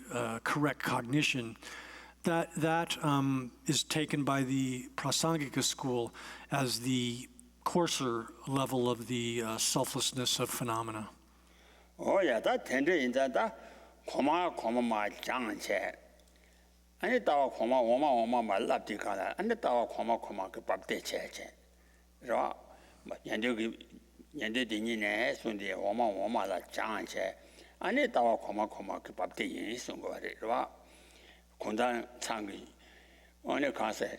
Speaker 1: correct cognition. That is taken by the Prasangika school as the coarser level of the selflessness of phenomena.
Speaker 2: Oh yeah, that tender in that koma ma 장체. 아니 따와 koma 마 랍디카라. 아니 따와 koma 그 밥대 체체. 그래서 뭐 연대디니네 손데 오마라 장체. 아니 따와 koma 그 밥대 yin 손 거래. 그래서 군단 창기 어느 가세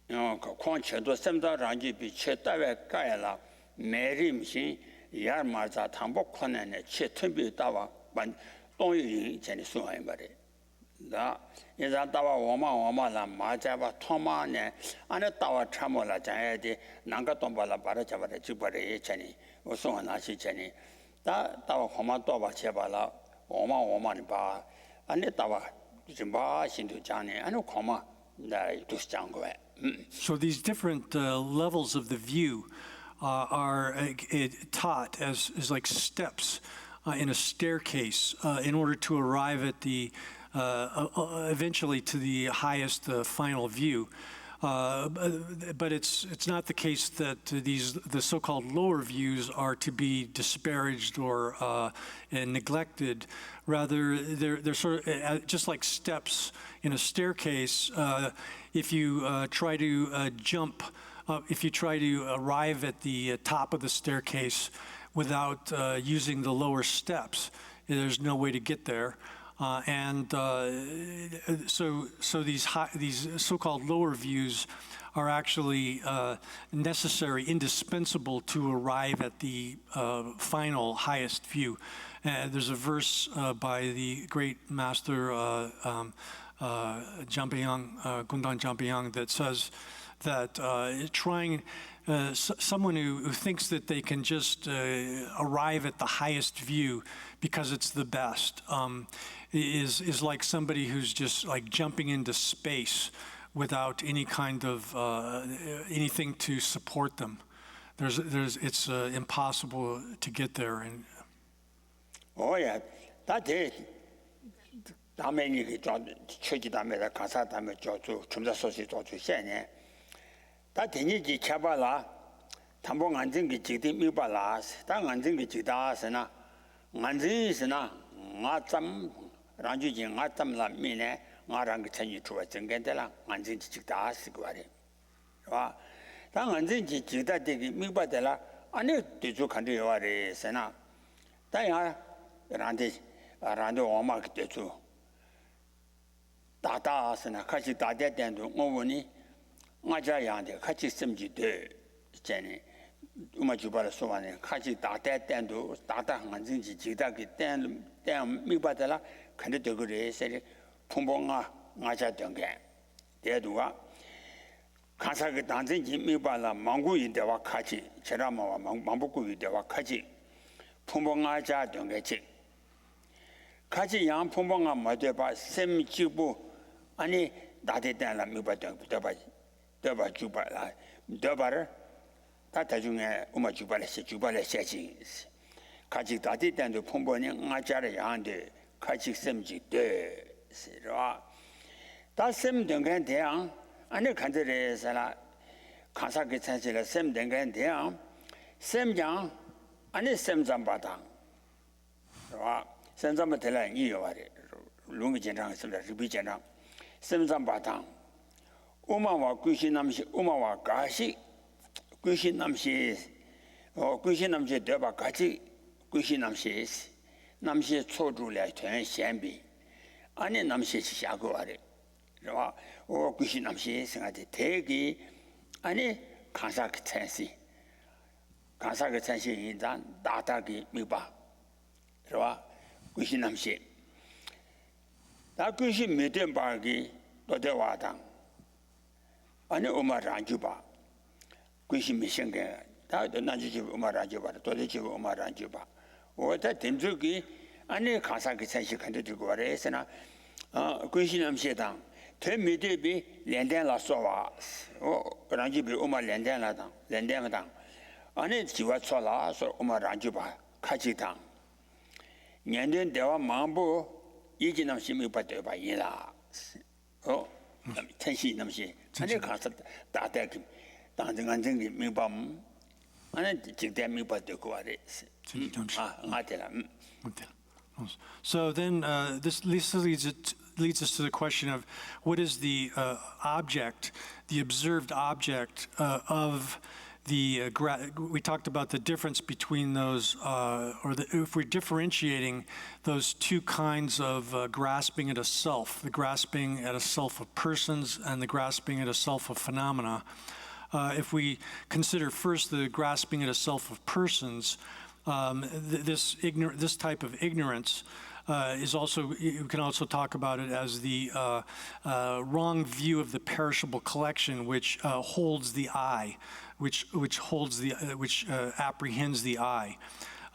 Speaker 2: 콘체도 샘다 랑기 비체 따외 가야라 매림신 야마자 탐복 코네네 체튼비 따와 반 동유인 전에 수화해 말이 나 이자 따와 오마라 마자바 토마네 안에 따와 참몰라 자야디 난가 돈발라 바라자바래 집바래 전에 우수하나시 전에 따와 고마 또바 제발라 오마니 봐 안에 따와 지금바 신도 장에 안에 고마 나 두스장 거야.
Speaker 1: So these different levels of the view are taught as like steps in a staircase in order to arrive at the eventually to the highest final view. But it's not the case that the so-called lower views are to be disparaged or neglected. Rather, they're sort of just like steps in a staircase. If you try to jump, if you try to arrive at the top of the staircase without using the lower steps, there's no way to get there. So these so-called lower views are actually necessary, indispensable to arrive at the final highest view. There's a verse by the great master Gundang Jampiang, that says that someone who thinks that they can just arrive at the highest view because it's the best is like somebody who's just like jumping into space without any kind of anything to support them. It's impossible to get there. And
Speaker 2: oh yeah, that day. 다음에 이게 좀 최지 다음에 가사 다음에 저주 점자 소식 저주 세네. 다 되니지 쳐봐라. 담봉 안정기 지대 미발라. 당 안정기 지다스나 안정이스나 나점 란주지 나점라 미네 나랑 그 천이 주어 정견들라 안정지 지다스 그거래. 와. 당 안정지 지다 되기 미발들라 안에 뒤주 간데 요아래 세나. 다야 란데 엄마 그때주 다다스나 같이 다대된도 오보니 맞아야한테 같이 섬지돼 있잖니 우마 주발을 소만에 같이 다대된도 다다한 진지 지다기 땐 미바달라 근데 더 그래서 풍봉아 맞았던 게 대두가 가사가 단진지 미발라 망구인데와 같이 제라마와 망복구인데와 같이 풍봉아 자던 게지 같이 양 풍봉아 맞대봐 셈지부 아니 나대단라 미바던 더바 주발라 더바를 다 대중에 우마 주발에 세지 같이 다대단도 풍번이 아자를 양데 같이 셈지대 세라 다 셈된 게 대양 아니 간절해서라 가사게 찬실에 셈된 게 대양 셈장 아니 셈잠바다 와 셈잠바 될라 이요와리 룽이 전장 있습니다 리비 전장 셈잠바당 우마와 귀신남시 우마와 가시 귀신남시 귀신남시 대바 같이 귀신남시 남시 초주래 전 현비 아니 남시 시작거래 와 귀신남시 생각이 대기 아니 가사그 찬시 인단 다다기 미바 와 귀신남시 다 귀신 메된 바기 도대와당 아니 오마란 주바 귀신 미생게 다 나주지 오마란 주바 도대지 오마란 주바 오다 됨주기 아니 가사그 찬시 간데 들고 와래서나 귀신남시당 대미대비 렌덴라 소와 란지비 오마 렌덴라당 렌덴마당 아니 지와 촐라서 오마란 주바 카지당 년된 대화 망보 이진남심이 받대봐 이라 천시 남시 아니 가서 다대기 당정안정기 미밤 아니 직대 미받대고 와래 맞더라.
Speaker 1: So then this leads us to the question of what is the object, the observed object of the, we talked about the difference between those, if we're differentiating those two kinds of grasping at a self, the grasping at a self of persons and the grasping at a self of phenomena. If we consider first the grasping at a self of persons, this type of ignorance is also, you can also talk about it as the wrong view of the perishable collection, which holds the eye, which apprehends the eye.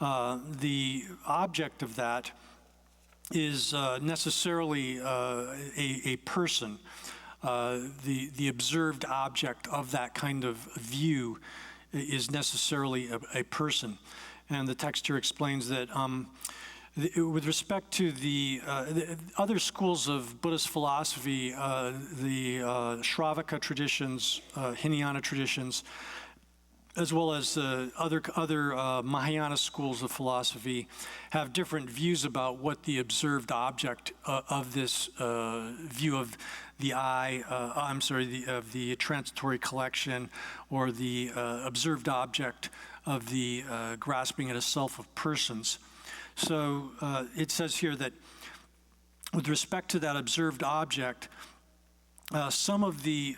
Speaker 1: The object of that is necessarily a person. The observed object of that kind of view is necessarily a person. And the text here explains that with respect to the other schools of Buddhist philosophy, the Shravaka traditions, Hinayana traditions, as well as other Mahayana schools of philosophy, have different views about what the observed object of this view of the eye, of the transitory collection, or the observed object of the grasping at a self of persons. So it says here that with respect to that observed object, some of the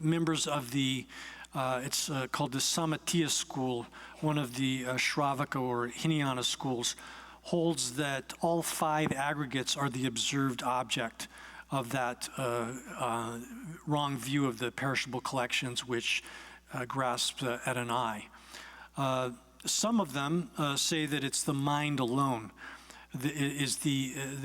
Speaker 1: members of the it's called the Samatiya school, one of the Shravaka or Hinayana schools, holds that all five aggregates are the observed object of that wrong view of the perishable collections, which grasps at an eye. Some of them say that it's the mind alone. They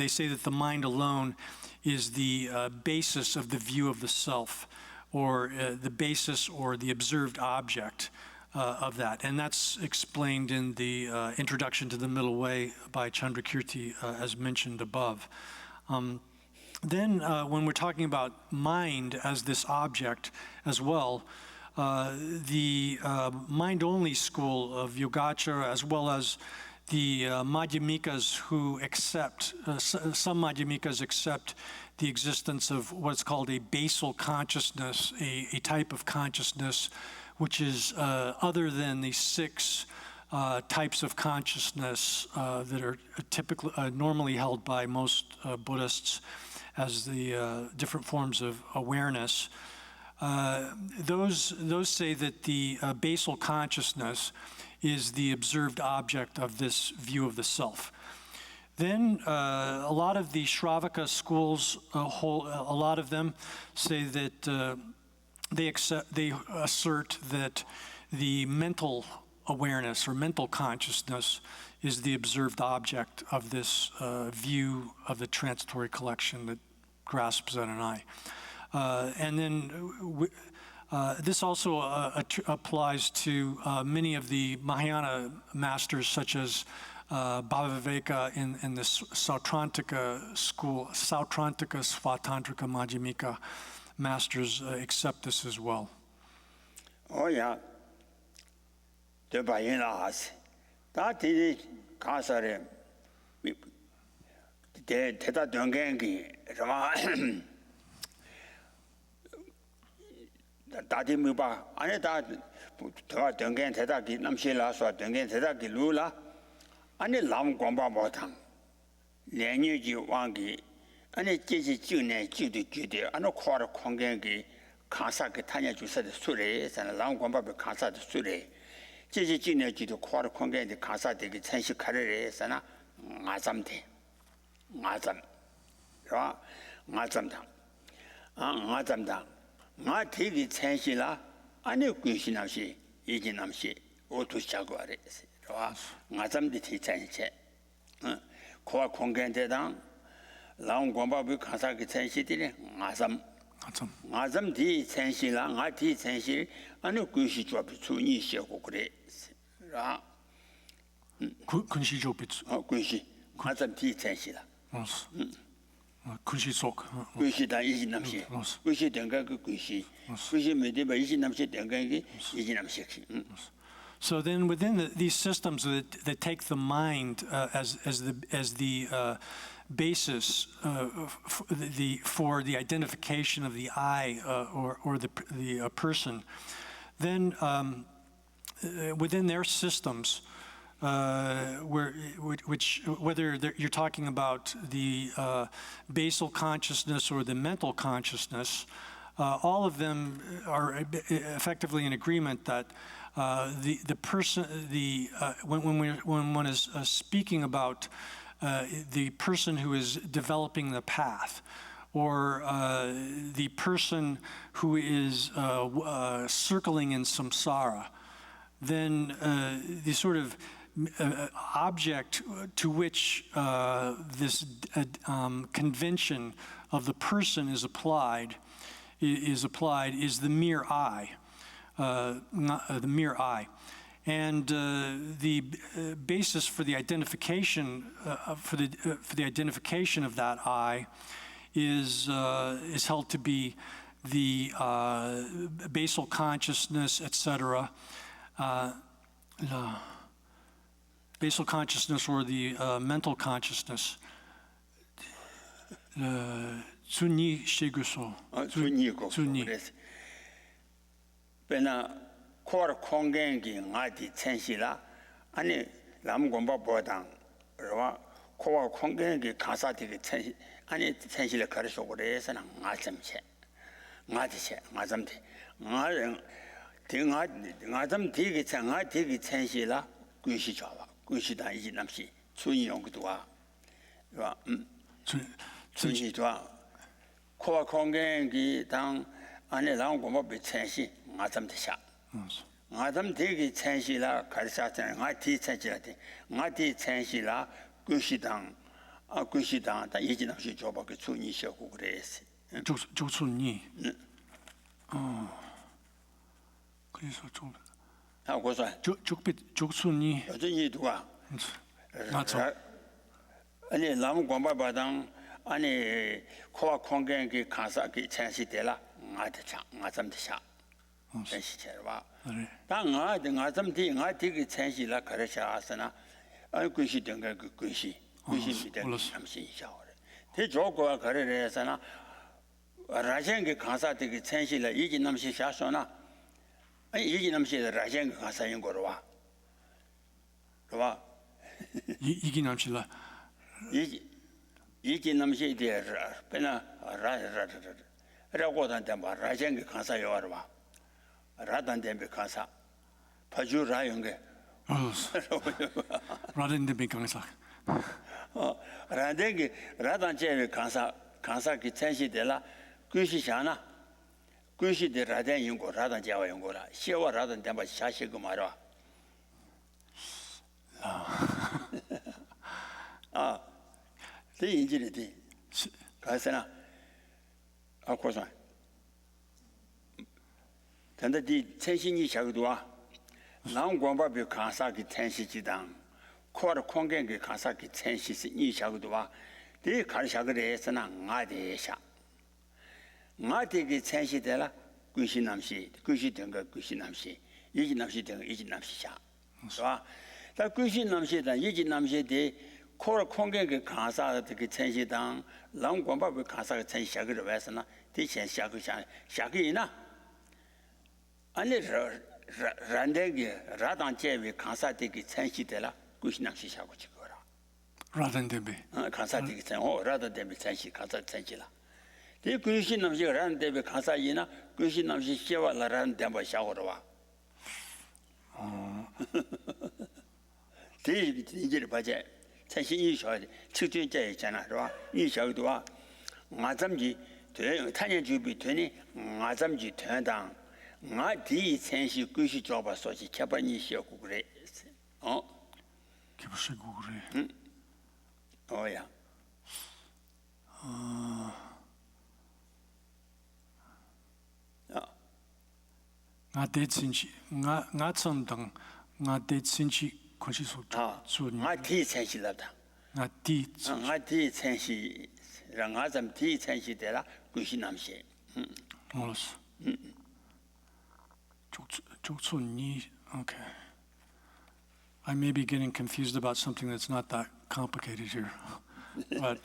Speaker 1: say that the mind alone is the basis of the view of the self, or the basis or the observed object of that. And that's explained in the Introduction to the Middle Way by Chandrakirti, as mentioned above. Then when we're talking about mind as this object as well, the mind-only school of Yogacara, as well as the Madhyamikas who accept, some Madhyamikas accept the existence of what's called a basal consciousness, a type of consciousness which is other than the 6 types of consciousness that are typically normally held by most Buddhists as the different forms of awareness. Those say that the basal consciousness is the observed object of this view of the self. Then a lot of the Shravaka schools, a lot of them say that they assert that the mental awareness or mental consciousness is the observed object of this view of the transitory collection that grasps at an eye. And then this also applies to many of the Mahayana masters, such as Bhaviveka in the Sautrantika school, Sautrantika Svatantrika Madhyamika masters accept this as well.
Speaker 2: Oh yeah, the Bayinas, that is Kasare, the Teta Dungangi, Dati Muba, and that Dungan Tetaki, Namshila, so Dungan Tetaki Lula, and the Lam Gomba Botang, Lianu Wangi, and a Jiji June, Judy, and a quarter Kongangi, Kasaki Tanya to set the Sure, and a Lam Gomba Kasa the Sure. Jiji June to quarter Kongan, the Kasa, the Tenshi Carres, and a Mazamte. Mazam. Mazam. Mazam. I take it Tenshila, and you Kushinashi, Ijinamshi, or to Chaguares. Mazam the Tenche. Kwa Kongan down, Long Gomba Kasaki Tenshi, Mazam. Mazam tea Tenshila, I tea Tenshi, and you Kushi drop to Nishokure.
Speaker 1: Kunshi Jopitsu.
Speaker 2: Oh, Kushi. Mazam tea Tenshila.
Speaker 1: Kunshi Sok.
Speaker 2: Kushi da Ijinamshi. Kushi Danga Kushi. Kushi Mediba Ijinamshi Dangangi, Ijinamshi.
Speaker 1: So then within these systems that take the mind as the basis for the identification of the I or the person, then within their systems, whether you're talking about the basal consciousness or the mental consciousness, all of them are effectively in agreement that the person, when one is speaking about the person who is developing the path, or the person who is circling in samsara, then the sort of object to which this convention of the person is applied is the mere I, the mere I. And the basis for the identification for the identification of that I is held to be the basal consciousness, etc. Basal consciousness or the mental consciousness. Tsunyi shiguso.
Speaker 2: Tsunyi. Bena kor kongengi ngati tenshila, ani lam gomba bodang, rawa kor kongengi kasa tiki tenshi, ani tenshila karisho gore sana ngazamche, ngazamte, ngazam tiki tenshila guishi jawa, guishi dan iji namshi, tsunyi yongdwa, rawa, tsunyi jwa. 코와 공경기 당 안에 나온 거 뭐 천시 마담대샤 마담 되게 천시라 가르쳤잖아 나티 천시라데 나티 천시라 구시당 구시당 다 예진없이 줘봐그 순이셔고 그랬어
Speaker 1: 조순이. 그래서 좀
Speaker 2: 하고서
Speaker 1: 조순이.
Speaker 2: 여전히 누가
Speaker 1: 맞죠.
Speaker 2: 아니 나무 공부바당 아니 코와 공경기 가사기 천시되라 나대차 마담대샤 천시체와
Speaker 1: 그래.
Speaker 2: 나한테 천시라 가르쳐서나 구시 등가 그 구시 미대 삼신샤오래 대조고가 거래해서나 라젠게 가사되게 천시라 이기 남시 샤소나 이기 남시의 라젠게 가사인 거로 와
Speaker 1: 이기 남실라.
Speaker 2: 이기 남시에 대해 배나 라고단데 뭐 라젠게 가사 요하러 와 라단데 가사 파주라 연게
Speaker 1: 라덴데 강사.
Speaker 2: 라덴게 라단제 강사기 천시되라 구시샤나 구시데 라덴 연고 라단제와 연고라 시와 라단데 뭐 샤시고 말아 대 인지리디 가서나 고소 단다디 천신이 샤고도와 나온 공부비 강사기 천시지당 코르 공경기 강사기 천시시 이 샤고도와 대 가르샤그래 했으나 나대샤 나대기 천시되라 구시남시 구시등가 구시남시 이지남시 등 이지남시샤 봐. 다 구시남시다 이지남시대 코르 공경기 강사기 천시당 나온 공부비 강사기 천시샤그래 했으나 대신 샤그샤 샤기나 아니 란데게 라단제비 강사되기 천시되라 구시남시샤고 지거라
Speaker 1: 라덴데베.
Speaker 2: 강사되기 천 라단데비 천시 강사 천시라 대 구시남시가 라단데비 강사이나 구시남시 시와 라단데비 샤고로 와 대 이제를 봐제 천시 이셔 측준제 있잖아 봐 이셔도 와 마잠지 되 탄년 주비 되니 마잠지 된당 나디 천시 구시 줘봐 소시 개반이 시었고 그래
Speaker 1: 기부시고 그래.
Speaker 2: 어야
Speaker 1: 나 대친치 나 천당 나 대친치 권시소 소니.
Speaker 2: 나디 천시라다
Speaker 1: 나디
Speaker 2: 나디 천시 랑아잠 디 천시되라 구시남시
Speaker 1: 몰랐어. 조순이. Okay. I may be getting confused about something that's not that complicated here, but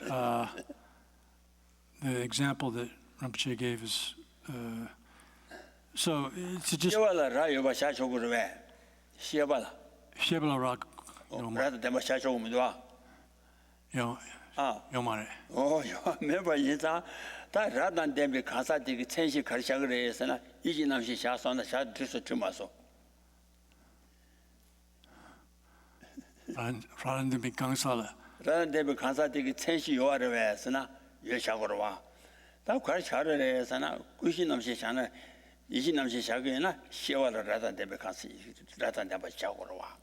Speaker 1: the example that Rinpoche gave is so it's just
Speaker 2: 시와라 라요바 샤쇼고로 왜 시와라
Speaker 1: Shebla rock.
Speaker 2: 라도 데마 샤쇼고면 와
Speaker 1: 요만해.
Speaker 2: 요 매번 인사 다 라단 데미 가사되기 천시 가르샤그래 해서나 이지남시 샤소나 샤드스 주마소
Speaker 1: 라는데 강사라.
Speaker 2: 라단 데미 가사되기 천시 요하려 해서나 여샤고로 와다 가르샤를 해서나 구시남시 샤나 이지남시 샤그에나 시와라 라단 데미 가사 라단 데마 샤고로 와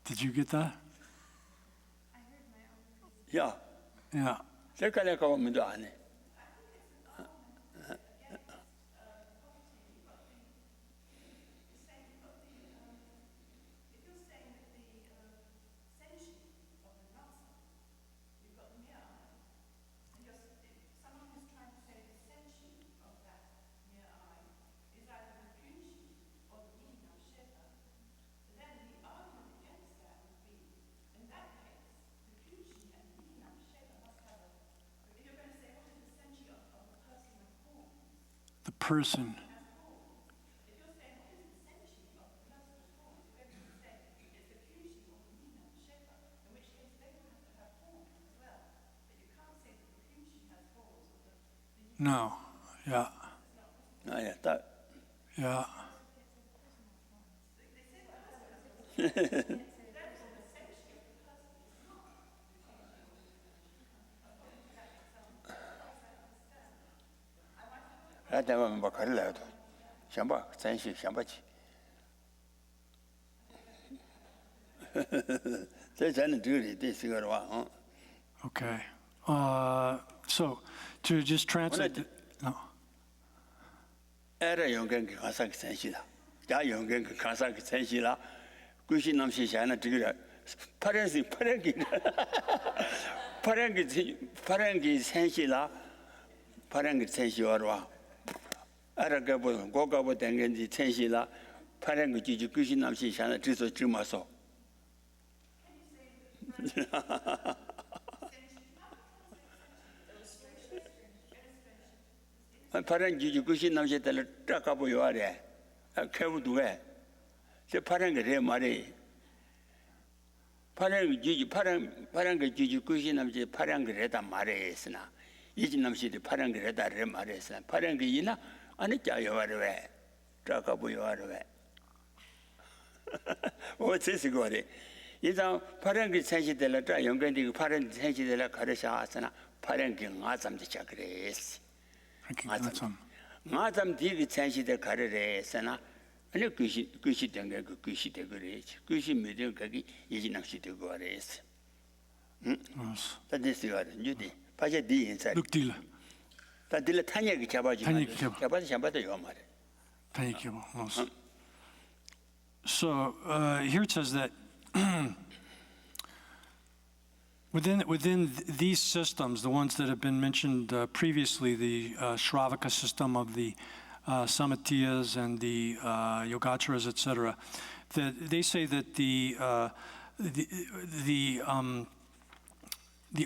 Speaker 1: Did you get that?
Speaker 2: 야,
Speaker 1: Yeah.
Speaker 2: 색깔에 가보면 안 해.
Speaker 1: The person. No. Yeah.
Speaker 2: 아니야, 딱
Speaker 1: Yeah.
Speaker 2: 라다 뭐 가르라도想吧 전시 想吧지这咱的这里对这个的话
Speaker 1: Okay. So to just translate. No.
Speaker 2: era 용건 그 가사 그 전시다 자 용건 그 가사 그 전시라 그시 남시 샤나这个 파란색 파란기 전시라 파란기 전시와 알아가 보 고가보 당연히 전시라 파란기 지지 그시 남시 샤나 지서 지마서 파란 지지 그시 남시 들 쫙가 보여 아래 개부도에 저 파란 게 말이 파란 지지 파란 게 지지 그시 남시 파란 게다 말했으나 이지 남시도 파란 게다 말했으나 파란 게 이나 아니 짜요 왜 쫙가 보여 왜 어째서 그래 이상 파란 게 생시들 자 연관되고 파란 생시들 가르쳐 하잖아 파란 게 아잠지 자 그랬어 아잠 뒤에 생시들 가르래서나 아니 그시 된게 그 그시 되 그래지 그시 메들 거기 이진학시 되고 그랬어 다됐어요 뉴디 파제 디 인사이드
Speaker 1: 룩딜.
Speaker 2: 다들 타냐기 잡아지 잡아도 요 말해
Speaker 1: Thank you. So here it says that within these systems, the ones that have been mentioned previously, the Shravaka system of the Samatiyas and the Yogacharas, etc., that they say that the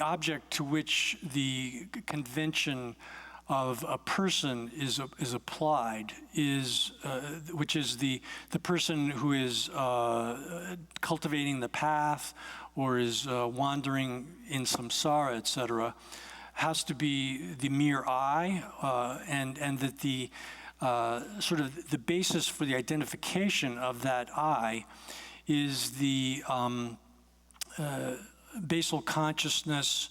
Speaker 1: object to which the convention of a person is applied is which is the person who is cultivating the path or is wandering in samsara, etc., has to be the mere I, and that the sort of the basis for the identification of that I is the basal consciousness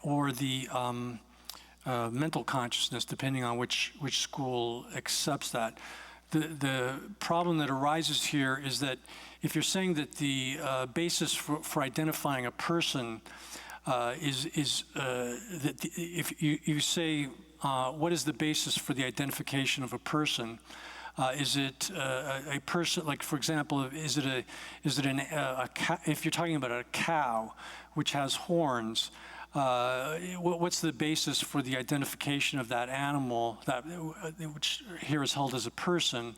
Speaker 1: or the mental consciousness, depending on which school accepts that. The problem that arises here is that if you're saying that the basis for identifying a person is that if you say what is the basis for the identification of a person, is it a person, like for example, is it a cow? If you're talking about a cow which has horns, what's the basis for the identification of that animal that which here is held as a person?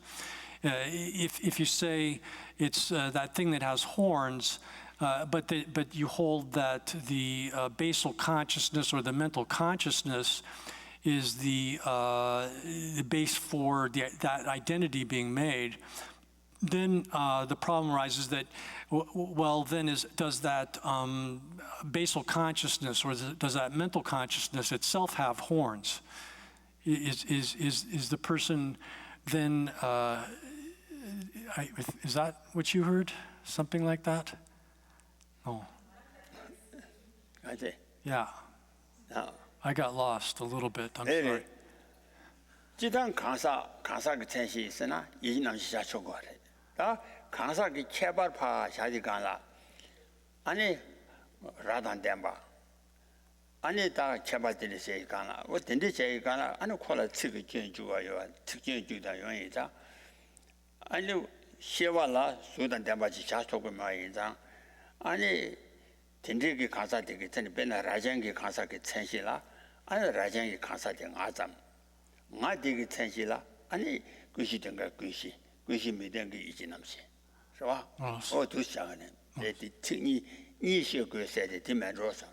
Speaker 1: If you say it's that thing that has horns, but you hold that the basal consciousness or the mental consciousness is the base for that identity being made, then the problem arises that, well, then does that basal consciousness or does that mental consciousness itself have horns? Is the person then, is that what you heard? Something like that? Oh.
Speaker 2: I see.
Speaker 1: Yeah.
Speaker 2: No.
Speaker 1: I got lost a little bit. I'm sorry.
Speaker 2: 지단 강사 그 전시 있으나 이 남시 자초 거래. 다 강사 그 개발파 자리 간라. 아니 라단 댐바. 아니 다 개발들이 제 간라. 뭐 된데 제 간라. 아니 콜라 측이 견주와요. 특징 주다 용이자. 아니 시와라 수단 댐바지 자초고 마이자. 아니 된데기 강사 되기 전에 맨날 라장기 강사 그 전시라. 아니 라장기 강사 된 아잠. 나되게 천시라 아니 그시 된가 그시 미된 게 이지 남시. 是吧? 두 시간에 내 특이 인식을 디면로서.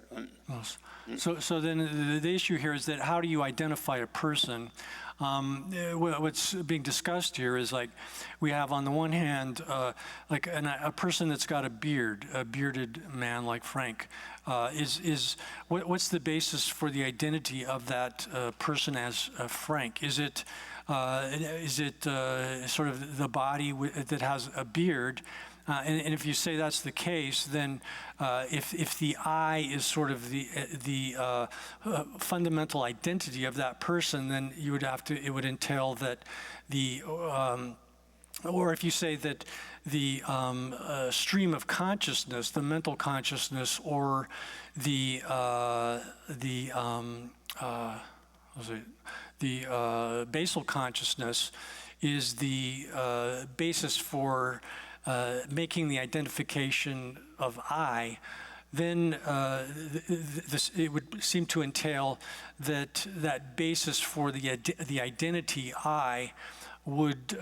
Speaker 1: So then the issue here is that how do you identify a person? What's being discussed here is like we have on the one hand like a person that's got a bearded man like Frank. What's the basis for the identity of that person as Frank? Is it sort of the body that has a beard? And if you say that's the case, then if the I is sort of the fundamental identity of that person, then you would have to, it would entail that or if you say that the stream of consciousness, the mental consciousness, or the basal consciousness is the basis for making the identification of I, then it would seem to entail that basis for the identity I would